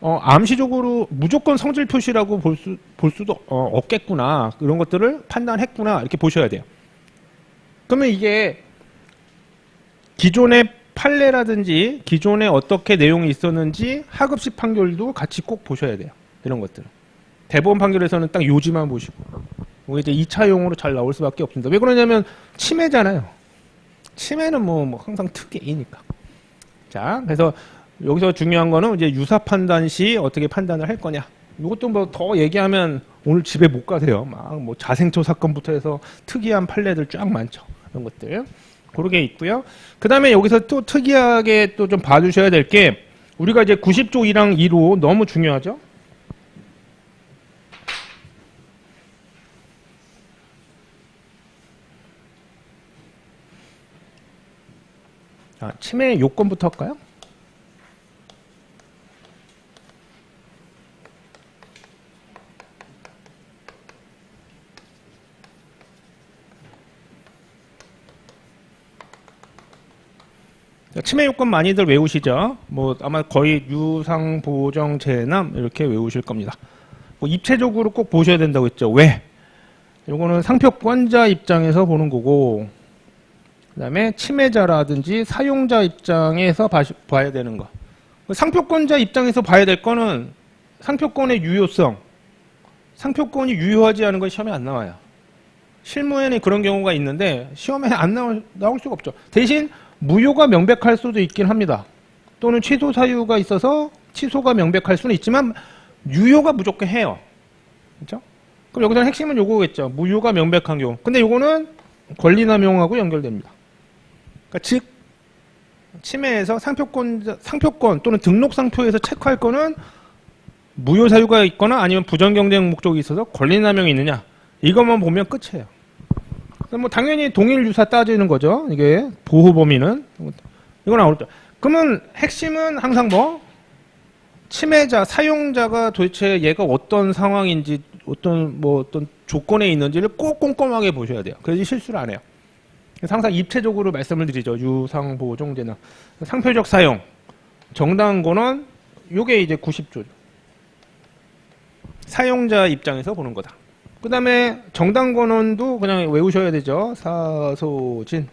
암시적으로 무조건 성질 표시라고 볼 수도 없겠구나. 이런 것들을 판단했구나. 이렇게 보셔야 돼요. 그러면 이게 기존의 판례라든지 기존에 어떻게 내용이 있었는지 하급식 판결도 같이 꼭 보셔야 돼요. 이런 것들은. 대법원 판결에서는 딱 요지만 보시고. 이게 이제 2차용으로 잘 나올 수밖에 없습니다. 왜 그러냐면 침해잖아요. 치매는 뭐 항상 특이니까. 자, 그래서 여기서 중요한 거는 이제 유사 판단 시 어떻게 판단을 할 거냐. 이것도 뭐 더 얘기하면 오늘 집에 못 가세요. 막 뭐 자생초 사건부터 해서 특이한 판례들 쫙 많죠. 이런 것들. 그렇게 있고요. 그 다음에 여기서 또 특이하게 또 좀 봐주셔야 될 게 우리가 이제 90조 1항 2로 너무 중요하죠. 자, 치매 요건부터 할까요? 치매 요건 많이들 외우시죠? 뭐 아마 거의 유상 보정 재남 이렇게 외우실 겁니다. 뭐 입체적으로 꼭 보셔야 된다고 했죠. 왜? 요거는 상표권자 입장에서 보는 거고, 그다음에 치매자라든지 사용자 입장에서 봐야 되는 거. 상표권자 입장에서 봐야 될 거는 상표권의 유효성. 상표권이 유효하지 않은 건 시험에 안 나와요. 실무에는 그런 경우가 있는데 시험에 안 나올 수가 없죠. 대신 무효가 명백할 수도 있긴 합니다. 또는 취소 사유가 있어서 취소가 명백할 수는 있지만 유효가 무조건 해요. 그렇죠? 그럼 여기서 핵심은 요거겠죠. 무효가 명백한 경우. 근데 요거는 권리남용하고 연결됩니다. 그러니까 즉 치매에서 상표권 또는 등록상표에서 체크할 거는 무효 사유가 있거나 아니면 부정경쟁 목적이 있어서 권리남용이 있느냐. 이것만 보면 끝이에요. 뭐 당연히 동일 유사 따지는 거죠. 이게 보호 범위는 이건 나오죠. 그러면 핵심은 항상 뭐 치매자 사용자가 도대체 얘가 어떤 상황인지 어떤 조건에 있는지를 꼭 꼼꼼하게 보셔야 돼요. 그래야지 실수를 안 해요. 그래서 항상 입체적으로 말씀을 드리죠. 유상 보정제나 상표적 사용 정당 권원 요게 이제 90조죠. 사용자 입장에서 보는 거다. 그 다음에 정당권원도 그냥 외우셔야 되죠. 사소진.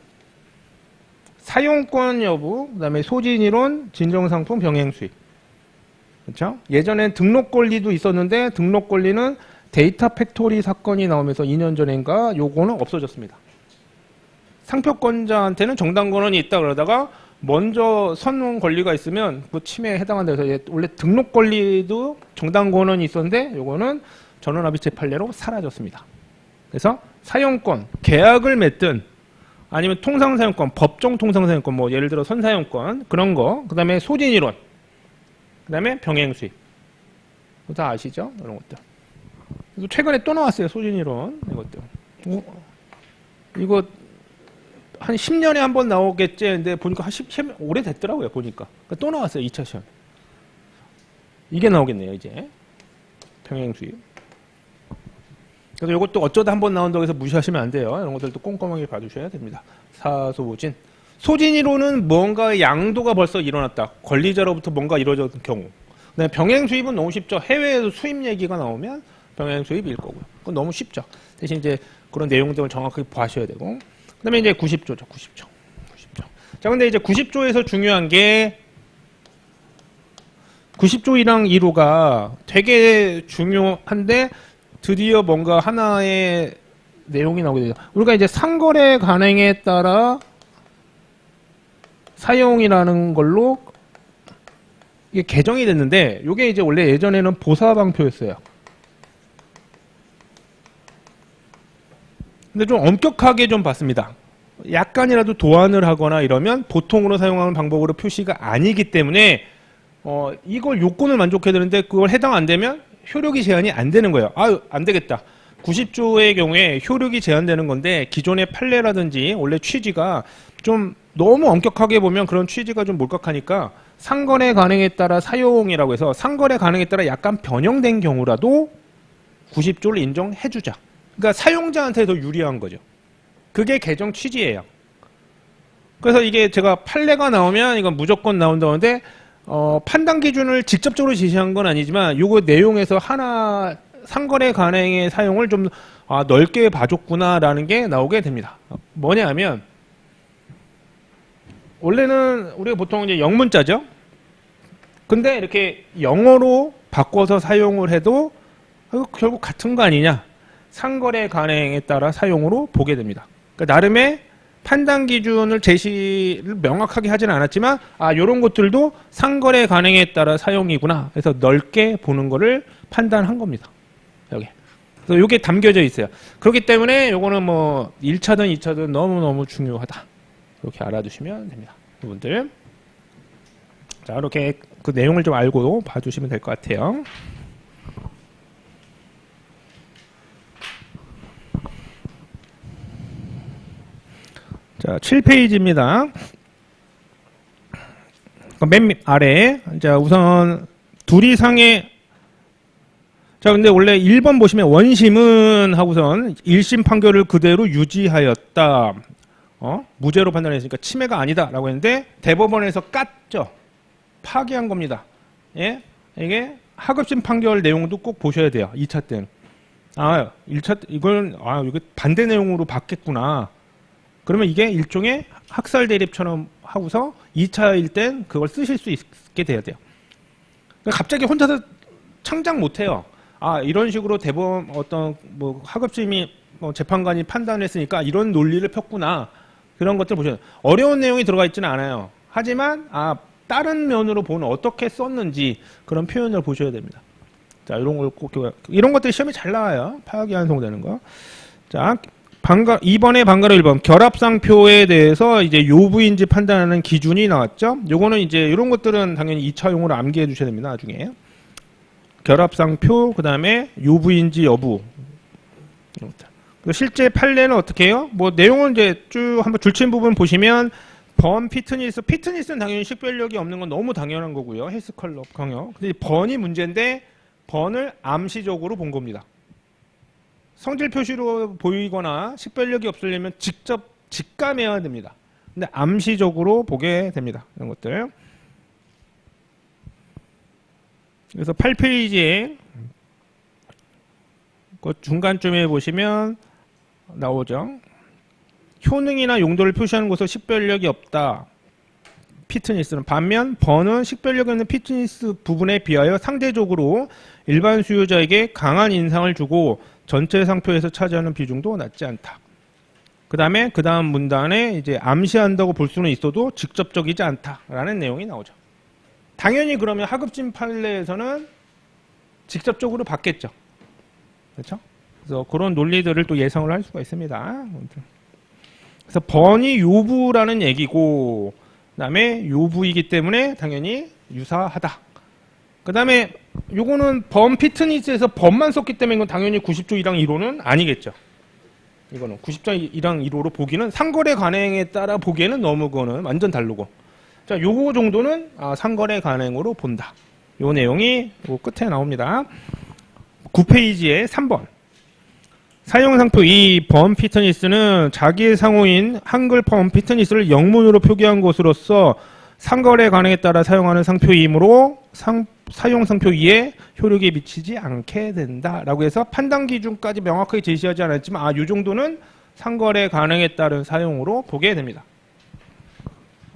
사용권 여부, 그 다음에 소진이론, 진정상품 병행 수익. 그렇죠? 예전엔 등록 권리도 있었는데 등록 권리는 데이터 팩토리 사건이 나오면서 2년 전인가 요거는 없어졌습니다. 상표권자한테는 정당권원이 있다 그러다가 먼저 선언 권리가 있으면 그 침해에 해당한다 해서 원래 등록 권리도 정당권원이 있었는데 요거는 전원합의체 판례로 사라졌습니다. 그래서 사용권, 계약을 맺든 아니면 통상사용권, 법정 통상사용권, 뭐 예를 들어 선사용권 그런 거, 그 다음에 소진이론, 그 다음에 병행수익, 다 아시죠? 이런 것들. 그래서 최근에 또 나왔어요. 소진이론 이것들. 이거 한 10년에 한 번 나오겠지. 근데 보니까 한 10년 오래됐더라고요. 보니까 또 나왔어요. 2차 시험. 이게 나오겠네요. 이제 병행수익. 그래서 이것도 어쩌다 한 번 나온다고 해서 무시하시면 안 돼요. 이런 것들도 꼼꼼하게 봐주셔야 됩니다. 사소진. 소진이론은 뭔가 양도가 벌써 일어났다. 권리자로부터 뭔가 이루어졌던 경우. 그다음에 병행수입은 너무 쉽죠. 해외에서 수입 얘기가 나오면 병행수입일 거고요. 그건 너무 쉽죠. 대신 이제 그런 내용들을 정확하게 봐셔야 되고. 그다음에 이제 90조죠. 90조. 자, 근데 이제 90조에서 중요한 게 90조 1항 2호가 되게 중요한데 드디어 뭔가 하나의 내용이 나오게 되죠. 우리가 이제 상거래 간행에 따라 사용이라는 걸로 이게 개정이 됐는데 이게 이제 원래 예전에는 보사방표였어요. 근데 좀 엄격하게 좀 봤습니다. 약간이라도 도안을 하거나 이러면 보통으로 사용하는 방법으로 표시가 아니기 때문에 이걸 요건을 만족해야 되는데 그걸 해당 안 되면 효력이 제한이 안 되는 거예요. 아유, 안 되겠다. 90조의 경우에 효력이 제한되는 건데 기존의 판례라든지 원래 취지가 좀 너무 엄격하게 보면 그런 취지가 좀 몰각하니까 상거래 간행에 따라 사용이라고 해서 상거래 간행에 따라 약간 변형된 경우라도 90조를 인정해주자. 그러니까 사용자한테 더 유리한 거죠. 그게 개정 취지예요. 그래서 이게 제가 판례가 나오면 이건 무조건 나온다는데 판단 기준을 직접적으로 제시한 건 아니지만 요거 내용에서 하나 상거래 간행의 사용을 좀 넓게 봐줬구나라는 게 나오게 됩니다. 뭐냐 하면 원래는 우리가 보통 이제 영문자죠. 근데 이렇게 영어로 바꿔서 사용을 해도 결국 같은 거 아니냐. 상거래 간행에 따라 사용으로 보게 됩니다. 그러니까 나름의 판단 기준을 제시를 명확하게 하지는 않았지만 이런 것들도 상거래 간행에 따라 사용이구나 해서 넓게 보는 거를 판단한 겁니다. 여기. 그래서 이게 담겨져 있어요. 그렇기 때문에 요거는 뭐 1차든 2차든 너무너무 중요하다. 이렇게 알아두시면 됩니다. 여러분들. 자, 이렇게 그 내용을 좀 알고 봐주시면 될 것 같아요. 자, 7페이지입니다. 맨 아래, 자, 우선 둘 이상의, 자, 근데 원래 1번 보시면 원심은 하고선 1심 판결을 그대로 유지하였다. 무죄로 판단했으니까 침해가 아니다라고 했는데 대법원에서 깠죠. 파기한 겁니다. 예? 이게 하급심 판결 내용도 꼭 보셔야 돼요. 2차 때는. 1차 때, 이게 반대 내용으로 바뀌었구나. 그러면 이게 일종의 학살 대립처럼 하고서 2차일 땐 그걸 쓰실 수 있게 돼야 돼요. 갑자기 혼자서 창작 못 해요. 이런 식으로 대법원 어떤 뭐 하급심이 재판관이 판단했으니까 이런 논리를 폈구나. 그런 것들 보셔야 돼요. 어려운 내용이 들어가 있지는 않아요. 하지만 다른 면으로 보는 어떻게 썼는지 그런 표현을 보셔야 됩니다. 자, 이런 걸 꼭 이런 것들이 시험에 잘 나와요. 파악이 완성되는 거. 자, 2번에 방가로 1번 결합상표에 대해서 이제 요부인지 판단하는 기준이 나왔죠. 요거는 이제 이런 것들은 당연히 2차용으로 암기해 주셔야 됩니다. 나중에 결합상표 그다음에 요부인지 여부. 실제 판례는 어떻게 해요? 뭐 내용은 이제 쭉 한번 줄친 부분 보시면 번 피트니스는 당연히 식별력이 없는 건 너무 당연한 거고요. 헬스클럽 강요. 근데 번이 문제인데 번을 암시적으로 본 겁니다. 성질 표시로 보이거나 식별력이 없으려면 직접 직감해야 됩니다. 근데 암시적으로 보게 됩니다. 이런 것들. 그래서 8페이지에 그 중간쯤에 보시면 나오죠. 효능이나 용도를 표시하는 곳에 식별력이 없다. 피트니스는 반면 번은 식별력이 있는 피트니스 부분에 비하여 상대적으로 일반 수요자에게 강한 인상을 주고 전체 상표에서 차지하는 비중도 낮지 않다. 그 다음 문단에 이제 암시한다고 볼 수는 있어도 직접적이지 않다라는 내용이 나오죠. 당연히 그러면 하급심 판례에서는 직접적으로 받겠죠. 그렇죠? 그래서 그런 논리들을 또 예상을 할 수가 있습니다. 그래서 번이 요부라는 얘기고, 그 다음에 요부이기 때문에 당연히 유사하다. 그 다음에 요거는 범 피트니스에서 범만 썼기 때문에 이건 당연히 90조 1항 1호는 아니겠죠. 이거는 90조 1항 1호로 보기는 상거래 간행에 따라 보기에는 너무 그거는 완전 다르고. 자, 요거 정도는 상거래 간행으로 본다. 요 내용이 요 끝에 나옵니다. 9페이지에 3번. 사용상표 이 범 피트니스는 자기의 상호인 한글 범 피트니스를 영문으로 표기한 것으로서 상거래 간행에 따라 사용하는 상표이므로 사용상표 2에 효력이 미치지 않게 된다라고 해서 판단 기준까지 명확하게 제시하지 않았지만 이 정도는 상거래 간행에 따른 사용으로 보게 됩니다.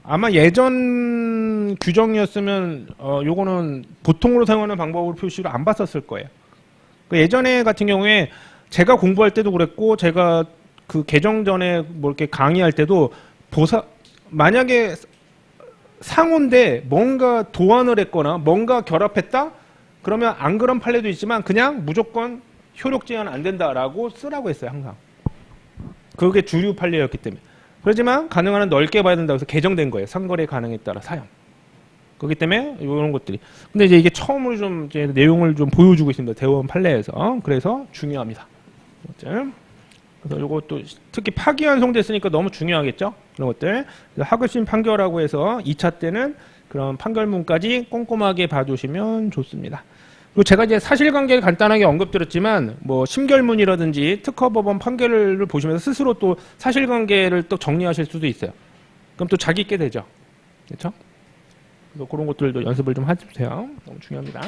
아마 예전 규정이었으면 요거는 보통으로 사용하는 방법으로 표시를 안 봤었을 거예요. 예전에 같은 경우에 제가 공부할 때도 그랬고 제가 그 개정 전에 뭐 이렇게 강의할 때도 만약에 상호인데 뭔가 도안을 했거나 뭔가 결합했다? 그러면 안 그런 판례도 있지만 그냥 무조건 효력 제한 안 된다라고 쓰라고 했어요. 항상. 그게 주류 판례였기 때문에. 그렇지만 가능한 한 넓게 봐야 된다고 해서 개정된 거예요. 상거래 가능에 따라 사용. 그렇기 때문에 이런 것들이. 근데 이제 이게 처음으로 좀 이제 내용을 좀 보여주고 있습니다. 대법원 판례에서. 그래서 중요합니다. 그래서 이것도 특히 파기환송됐으니까 너무 중요하겠죠. 그런 것들. 하급심 판결하고 해서 2차 때는 그런 판결문까지 꼼꼼하게 봐주시면 좋습니다. 그리고 제가 이제 사실관계를 간단하게 언급드렸지만 뭐 심결문이라든지 특허법원 판결을 보시면서 스스로 또 사실관계를 또 정리하실 수도 있어요. 그럼 또 자기 있게 되죠. 그렇죠? 그래서 그런 것들도 연습을 좀 해주세요. 너무 중요합니다.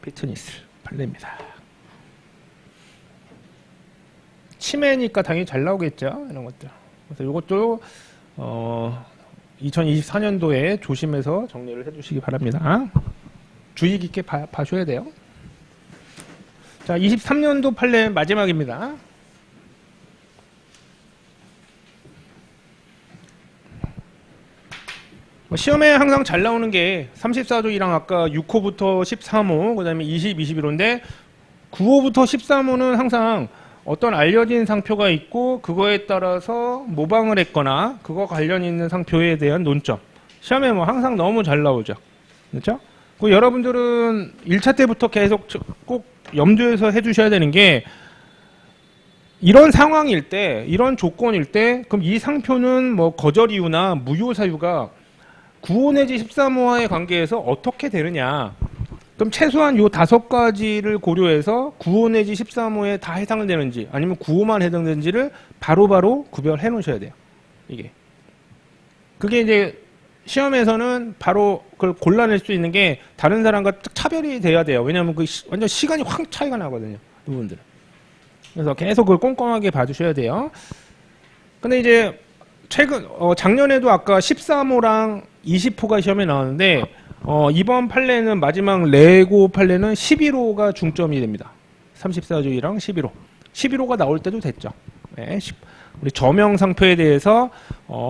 피트니스 판례입니다. 치매니까 당연히 잘 나오겠죠. 이런 것들. 그래서 이것도 2024년도에 조심해서 정리를 해주시기 바랍니다. 주의 깊게 봐셔야 돼요. 자, 23년도 판례 마지막입니다. 시험에 항상 잘 나오는 게 34조이랑 아까 6호부터 13호, 그 다음에 20, 21호인데 9호부터 13호는 항상 어떤 알려진 상표가 있고 그거에 따라서 모방을 했거나 그거 관련 있는 상표에 대한 논점. 시험에 뭐 항상 너무 잘 나오죠. 그렇죠? 여러분들은 1차 때부터 계속 꼭 염두에서 해주셔야 되는 게 이런 상황일 때, 이런 조건일 때, 그럼 이 상표는 뭐 거절 이유나 무효 사유가 9호 내지 13호와의 관계에서 어떻게 되느냐. 그럼 최소한 요 5가지를 고려해서 9호 내지 13호에 다 해당되는지 아니면 9호만 해당되는지를 바로바로 구별해 놓으셔야 돼요. 이게. 그게 이제 시험에서는 바로 그걸 골라낼 수 있는 게 다른 사람과 차별이 돼야 돼요. 왜냐하면 그 완전 시간이 확 차이가 나거든요. 이분들은. 그래서 계속 그걸 꼼꼼하게 봐주셔야 돼요. 근데 이제 작년에도 아까 13호랑 20호가 시험에 나왔는데 이번 판례는 마지막 레고 판례는 11호가 중점이 됩니다. 34조이랑 11호. 11호가 나올 때도 됐죠. 네, 우리 저명 상표에 대해서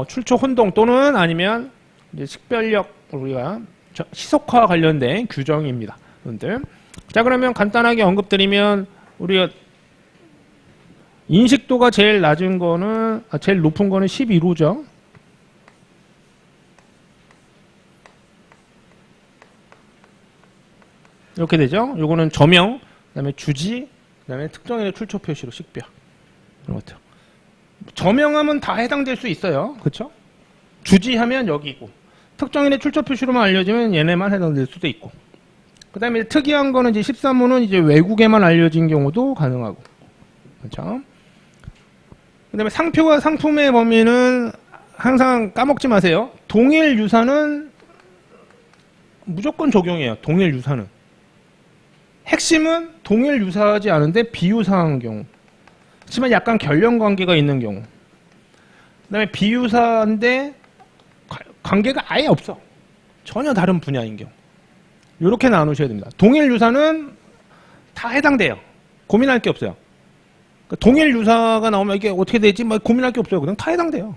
출처 혼동 또는 아니면 이제 식별력 우리가 시속화 관련된 규정입니다. 여러분들. 자, 그러면 간단하게 언급드리면 우리가 인식도가 제일 낮은 거는 제일 높은 거는 11호죠. 이렇게 되죠. 요거는 저명, 그다음에 주지, 그다음에 특정인의 출처 표시로 식별 이런 것들. 저명하면 다 해당될 수 있어요. 그렇죠? 주지하면 여기고 특정인의 출처 표시로만 알려지면 얘네만 해당될 수도 있고. 그다음에 특이한 거는 이제 13호는 이제 외국에만 알려진 경우도 가능하고. 그렇죠? 그다음에 상표와 상품의 범위는 항상 까먹지 마세요. 동일 유사는 무조건 적용해요. 동일 유사는. 핵심은 동일 유사하지 않은데 비유사한 경우. 하지만 약간 결련 관계가 있는 경우. 그다음에 비유사인데 관계가 아예 없어. 전혀 다른 분야인 경우. 이렇게 나누셔야 됩니다. 동일 유사는 다 해당돼요. 고민할 게 없어요. 동일 유사가 나오면 이게 어떻게 되지? 뭐 고민할 게 없어요. 그냥 다 해당돼요.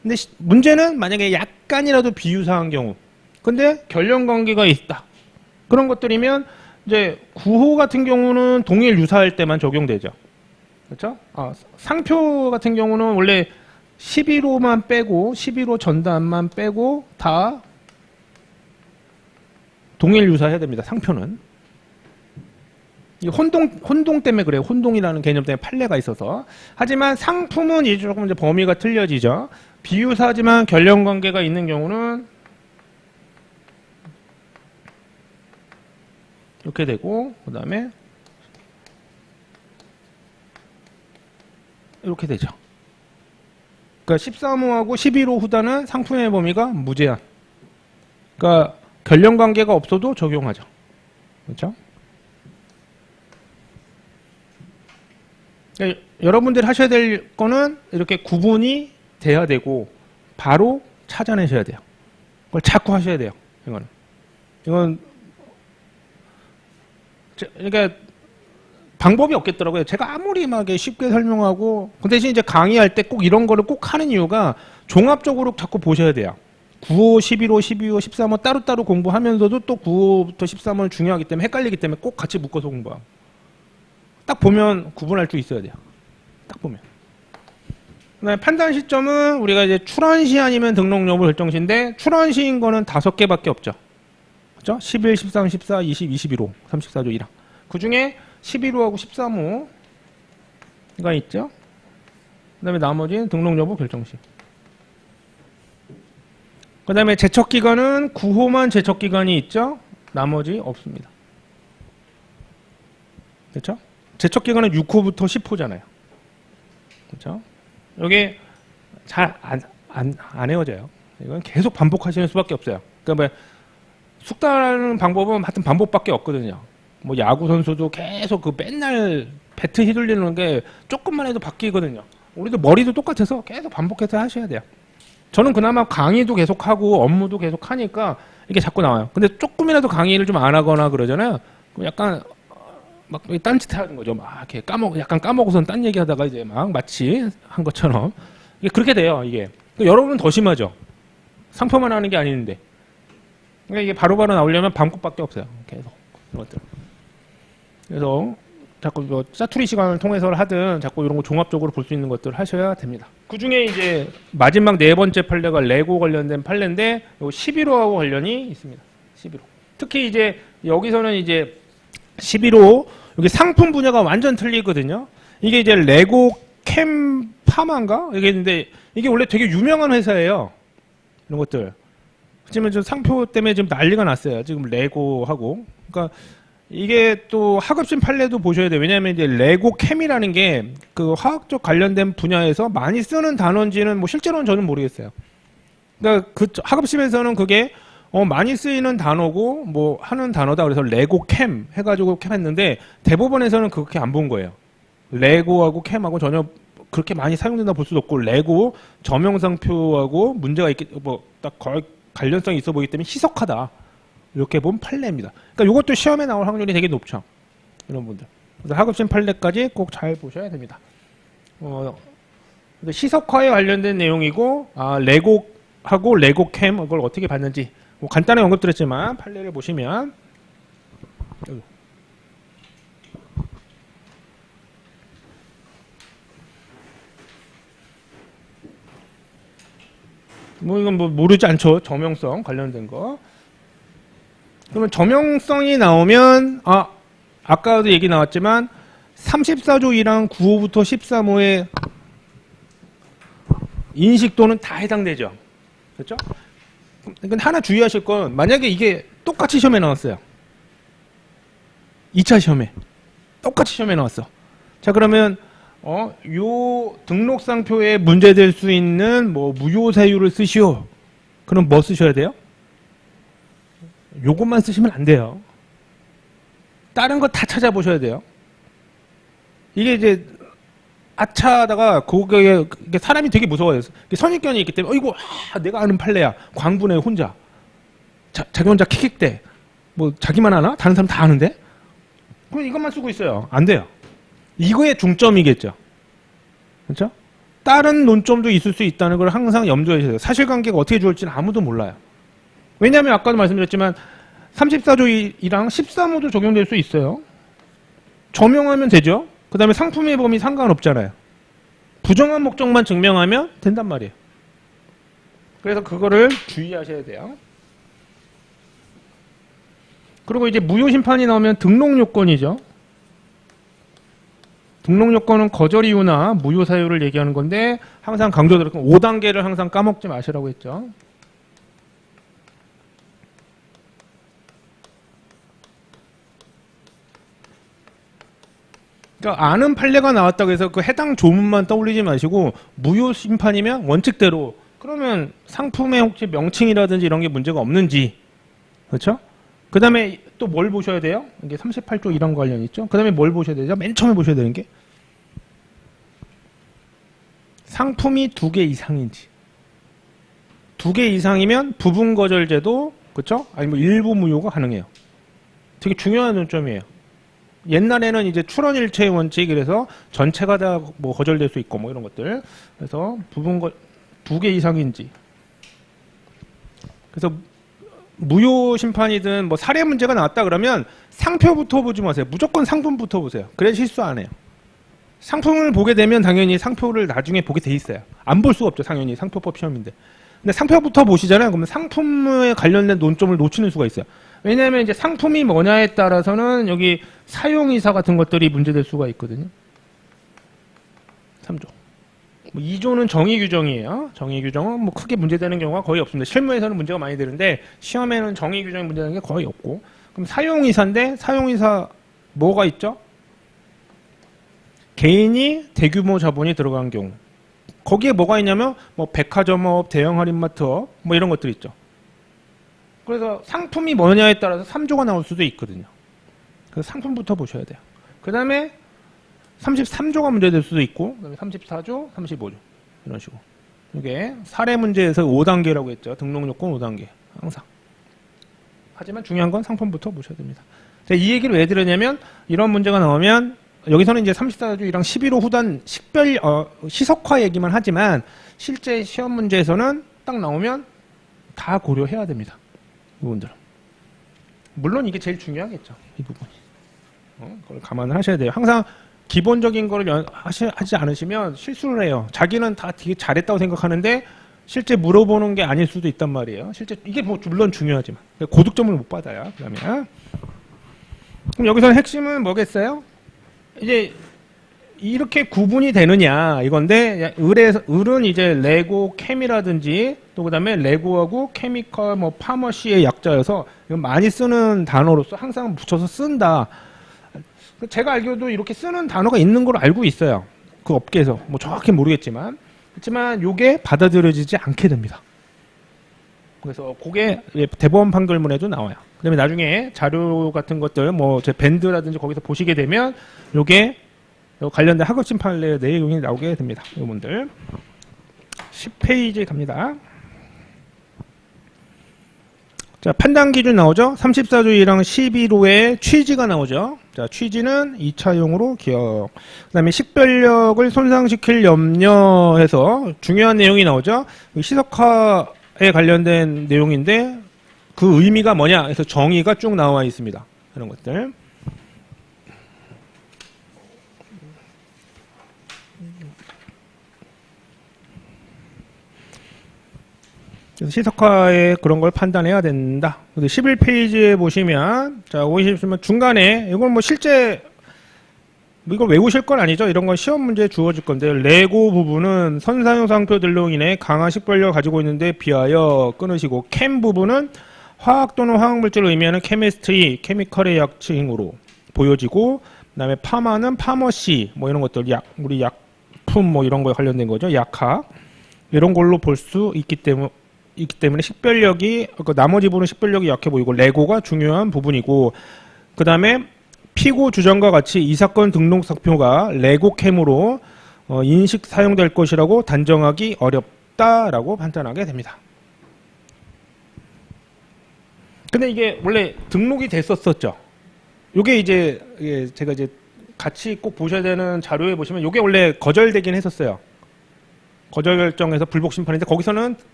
근데 문제는 만약에 약간이라도 비유사한 경우. 근데 결련 관계가 있다. 그런 것들이면 이제 9호 같은 경우는 동일 유사할 때만 적용되죠. 그렇죠? 상표 같은 경우는 원래 11호만 빼고 11호 전단만 빼고 다 동일 유사해야 됩니다. 상표는. 이 혼동 때문에 그래요. 혼동이라는 개념 때문에 판례가 있어서. 하지만 상품은 이제 조금 이제 범위가 틀려지죠. 비유사지만 결련 관계가 있는 경우는 이렇게 되고, 그 다음에 이렇게 되죠. 그러니까 13호하고 11호 후단은 상품의 범위가 무제한. 그러니까 결련 관계가 없어도 적용하죠. 그렇죠? 그러니까 여러분들이 하셔야 될 거는 이렇게 구분이 돼야 되고 바로 찾아내셔야 돼요. 그걸 자꾸 하셔야 돼요. 이건 그러니까 방법이 없겠더라고요. 제가 아무리 막 쉽게 설명하고 그 대신 이제 강의할 때 꼭 이런 거를 꼭 하는 이유가 종합적으로 자꾸 보셔야 돼요. 9호, 11호, 12호, 13호 따로따로 공부하면서도 또 9호부터 13호는 중요하기 때문에 헷갈리기 때문에 꼭 같이 묶어서 공부하고. 딱 보면 구분할 수 있어야 돼요. 딱 보면. 그다음에 판단 시점은 우리가 이제 출원시 아니면 등록 여부 결정시인데 출원시인 거는 5개밖에 없죠. 그렇죠? 11, 13, 14, 20, 21호, 34조 1항. 그 중에 11호하고 13호가 있죠. 그 다음에 나머지는 등록 여부 결정시. 그 다음에 제척기간은 9호만 제척기간이 있죠. 나머지 없습니다. 그렇죠? 제척기간은 6호부터 10호잖아요. 그렇죠? 이게 잘 안 헤어져요. 이건 계속 반복하시는 수밖에 없어요. 그러니까 뭐 숙달하는 방법은 하여튼 반복밖에 없거든요. 뭐 야구 선수도 계속 그 맨날 배트 휘둘리는 게 조금만 해도 바뀌거든요. 우리도 머리도 똑같아서 계속 반복해서 하셔야 돼요. 저는 그나마 강의도 계속하고 업무도 계속 하니까 이게 자꾸 나와요. 근데 조금이라도 강의를 좀 안 하거나 그러잖아요. 그럼 약간 막 딴짓 하는 거죠. 막 이렇게 약간 까먹고선 딴 얘기하다가 이제 막 마치 한 것처럼 이게 그렇게 돼요. 이게 여러분은 더 심하죠. 상표만 하는 게 아닌데. 그러니까 이게 바로바로 나오려면 밤꽃밖에 없어요. 계속 이런 것들. 그래서 자꾸 뭐 짜투리 시간을 통해서 하든 자꾸 이런 거 종합적으로 볼 수 있는 것들을 하셔야 됩니다. 그 중에 이제 마지막 네 번째 판례가 레고 관련된 판례인데 요 11호하고 관련이 있습니다. 11호. 특히 이제 여기서는 이제 11호 여기 상품 분야가 완전 틀리거든요. 이게 이제 레고 캠파마인가? 이게 있는데 이게 원래 되게 유명한 회사예요. 이런 것들. 하지만 좀 상표 때문에 지금 난리가 났어요. 지금 레고하고. 그러니까 이게 또 하급심 판례도 보셔야 돼요. 왜냐하면 이제 레고 캠이라는 게 그 화학적 관련된 분야에서 많이 쓰는 단어인지는 뭐 실제로는 저는 모르겠어요. 그러니까 그 하급심에서는 그게 많이 쓰이는 단어고 뭐 하는 단어다 그래서 레고 캠 해가지고 캠 했는데 대법원에서는 그렇게 안 본 거예요. 레고하고 캠하고 전혀 그렇게 많이 사용된다 볼 수도 없고 레고 저명상표하고 문제가 있기 뭐 딱 관련성이 있어 보이기 때문에 희석하다 이렇게 본 판례입니다. 그러니까 이것도 시험에 나올 확률이 되게 높죠. 이런 분들. 그래서 하급심 판례까지 꼭 잘 보셔야 됩니다. 희석화에 관련된 내용이고 레고하고 레고캠 이걸 어떻게 봤는지 뭐 간단하게 언급드렸지만 판례를 보시면 뭐 이건 뭐 모르지 않죠. 저명성 관련된 거. 그러면 저명성이 나오면 아까도 얘기 나왔지만 34조 1항 9호부터 13호의 인식도는 다 해당되죠. 그렇죠? 그러니까 하나 주의하실 건 만약에 이게 똑같이 시험에 나왔어요. 2차 시험에 똑같이 시험에 나왔어. 자 그러면 요 등록상표에 문제될 수 있는 뭐 무효사유를 쓰시오. 그럼 뭐 쓰셔야 돼요? 요것만 쓰시면 안 돼요. 다른 거 다 찾아보셔야 돼요. 이게 이제 아차하다가 그게 사람이 되게 무서워요. 선입견이 있기 때문에 이거 내가 아는 판례야. 광분해 혼자. 자기 혼자 킥킥대. 뭐 자기만 아나? 다른 사람 다 아는데? 그럼 이것만 쓰고 있어요. 안 돼요. 이거의 중점이겠죠. 그렇죠? 다른 논점도 있을 수 있다는 걸 항상 염두에 두세요. 사실관계가 어떻게 좋을지는 아무도 몰라요. 왜냐하면 아까도 말씀드렸지만 34조 1항 13호도 적용될 수 있어요. 저명하면 되죠. 그 다음에 상품의 범위 상관없잖아요. 부정한 목적만 증명하면 된단 말이에요. 그래서 그거를 주의하셔야 돼요. 그리고 이제 무효심판이 나오면 등록요건이죠. 등록요건은 거절 이유나 무효 사유를 얘기하는 건데 항상 강조드렸고 5단계를 항상 까먹지 마시라고 했죠. 그러니까 아는 판례가 나왔다고 해서 그 해당 조문만 떠올리지 마시고 무효 심판이면 원칙대로 그러면 상품의 혹시 명칭이라든지 이런 게 문제가 없는지 그렇죠? 그 다음에 또 뭘 보셔야 돼요? 이게 38조 1항 관련 있죠? 그 다음에 뭘 보셔야 되죠? 맨 처음에 보셔야 되는 게 상품이 2개 이상인지 2개 이상이면 부분 거절제도 그렇죠? 아니 뭐 일부 무효가 가능해요. 되게 중요한 논점이에요. 옛날에는 이제 출원일체의 원칙이라서 전체가 다 뭐 거절될 수 있고 뭐 이런 것들. 그래서 부분 2개 이상인지. 그래서 무효 심판이든 뭐 사례 문제가 나왔다 그러면 상표부터 보지 마세요. 무조건 상품부터 보세요. 그래야 실수 안 해요. 상품을 보게 되면 당연히 상표를 나중에 보게 돼 있어요. 안 볼 수가 없죠. 당연히 상표법 시험인데. 근데 상표부터 보시잖아요. 그러면 상품에 관련된 논점을 놓치는 수가 있어요. 왜냐하면 이제 상품이 뭐냐에 따라서는 여기 사용이사 같은 것들이 문제될 수가 있거든요. 3조. 뭐 2조는 정의 규정이에요. 정의 규정은 뭐 크게 문제되는 경우가 거의 없습니다. 실무에서는 문제가 많이 되는데 시험에는 정의 규정이 문제되는 게 거의 없고. 그럼 사용이사인데 사용이사 뭐가 있죠? 개인이 대규모 자본이 들어간 경우. 거기에 뭐가 있냐면 뭐 백화점업, 대형 할인마트업 뭐 이런 것들이 있죠. 그래서 상품이 뭐냐에 따라서 3조가 나올 수도 있거든요. 그래서 상품부터 보셔야 돼요. 그 다음에 33조가 문제될 수도 있고 그 다음에 34조, 35조 이런 식으로. 이게 사례 문제에서 5단계라고 했죠. 등록요건 5단계 항상. 하지만 중요한 건 상품부터 보셔야 됩니다. 제가 이 얘기를 왜 드렸냐면 이런 문제가 나오면 여기서는 이제 34조 1항 11호 후단 식별 희석화 얘기만 하지만 실제 시험 문제에서는 딱 나오면 다 고려해야 됩니다. 이분들. 물론 이게 제일 중요하겠죠. 이 부분이. 그걸 감안을 하셔야 돼요. 항상 기본적인 거를 하지 않으시면 실수를 해요. 자기는 다 되게 잘했다고 생각하는데 실제 물어보는 게 아닐 수도 있단 말이에요. 실제 이게 뭐 물론 중요하지만 고득점을 못 받아요. 그러면 그럼 여기서 핵심은 뭐겠어요? 이제 이렇게 구분이 되느냐 이건데 을은 이제 레고 캠이라든지 또 그다음에 레고하고 케미컬 뭐 파머시의 약자여서 이건 많이 쓰는 단어로서 항상 붙여서 쓴다. 제가 알기로도 이렇게 쓰는 단어가 있는 걸 알고 있어요. 그 업계에서 뭐 정확히 모르겠지만 그렇지만 이게 받아들여지지 않게 됩니다. 그래서 그게 대법원 판결문에도 나와요. 그다음에 나중에 자료 같은 것들 뭐 제 밴드라든지 거기서 보시게 되면 이게 관련된 학업심 판례 내용이 나오게 됩니다. 이분들 10페이지 갑니다. 자, 판단 기준 나오죠. 34조 1항 11호의 취지가 나오죠. 자, 취지는 2차용으로 기억. 그다음에 식별력을 손상시킬 염려해서 중요한 내용이 나오죠. 시석화에 관련된 내용인데 그 의미가 뭐냐 해서 정의가 쭉 나와 있습니다. 이런 것들. 그래서 시석화에 그런 걸 판단해야 된다. 11페이지에 보시면, 자, 보시면 중간에, 이건 뭐 실제, 이걸 외우실 건 아니죠? 이런 건 시험 문제에 주어질 건데, 레고 부분은 선사용 상표들로 인해 강한 식별력을 가지고 있는데 비하여 끊으시고, 캠 부분은 화학 또는 화학물질을 의미하는 케미스트리, 케미컬의 약칭으로 보여지고, 그 다음에 파마는 파머시, 뭐 이런 것들, 우리 약품 뭐 이런 거에 관련된 거죠. 약학. 이런 걸로 볼 수 있기 때문에 식별력이 나머지 부분은 식별력이 약해 보이고 레고가 중요한 부분이고 그 다음에 피고 주장과 같이 이 사건 등록사표가 레고캠으로 인식 사용될 것이라고 단정하기 어렵다라고 판단하게 됩니다. 근데 이게 원래 등록이 됐었죠. 요게 이제 제가 이제 같이 꼭 보셔야 되는 자료에 보시면 요게 원래 거절되긴 했었어요. 거절 결정에서 불복 심판인데 거기서는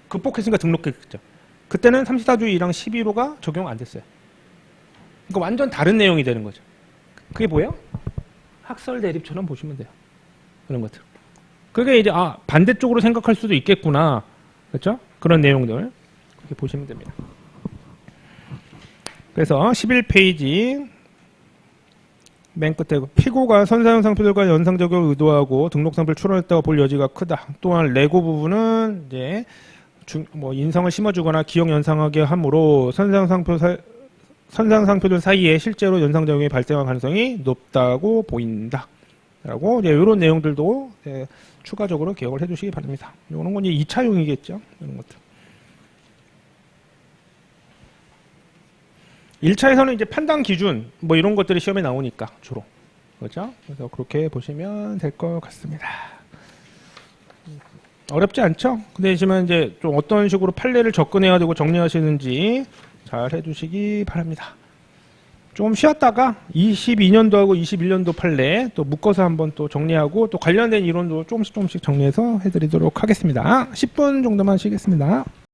극복했으니까 등록했죠. 그때는 34조 1항 11호가 적용 안 됐어요. 그러니까 완전 다른 내용이 되는 거죠. 그게 뭐예요? 학설 대립처럼 보시면 돼요. 그런 것들. 그게 이제 반대쪽으로 생각할 수도 있겠구나. 그렇죠? 그런 내용들 그렇게 보시면 됩니다. 그래서 11페이지 맨 끝에 피고가 선사용 상표들과 연상적용을 의도하고 등록 상표를 출원했다고 볼 여지가 크다. 또한 레고 부분은 이제 뭐 인성을 심어주거나 기억 연상하게 함으로 선상 상표들 사이에 실제로 연상작용이 발생할 가능성이 높다고 보인다. 라고 이제 이런 내용들도 추가적으로 기억을 해주시기 바랍니다. 이런 건 이제 2차용이겠죠. 이런 것들. 1차에서는 이제 판단 기준 뭐 이런 것들이 시험에 나오니까 주로 그렇죠. 그래서 그렇게 보시면 될 것 같습니다. 어렵지 않죠? 근데 지금 이제 좀 어떤 식으로 판례를 접근해야 되고 정리하시는지 잘 해주시기 바랍니다. 좀 쉬었다가 22년도하고 21년도 판례 또 묶어서 한번 또 정리하고 또 관련된 이론도 조금씩 정리해서 해드리도록 하겠습니다. 10분 정도만 쉬겠습니다.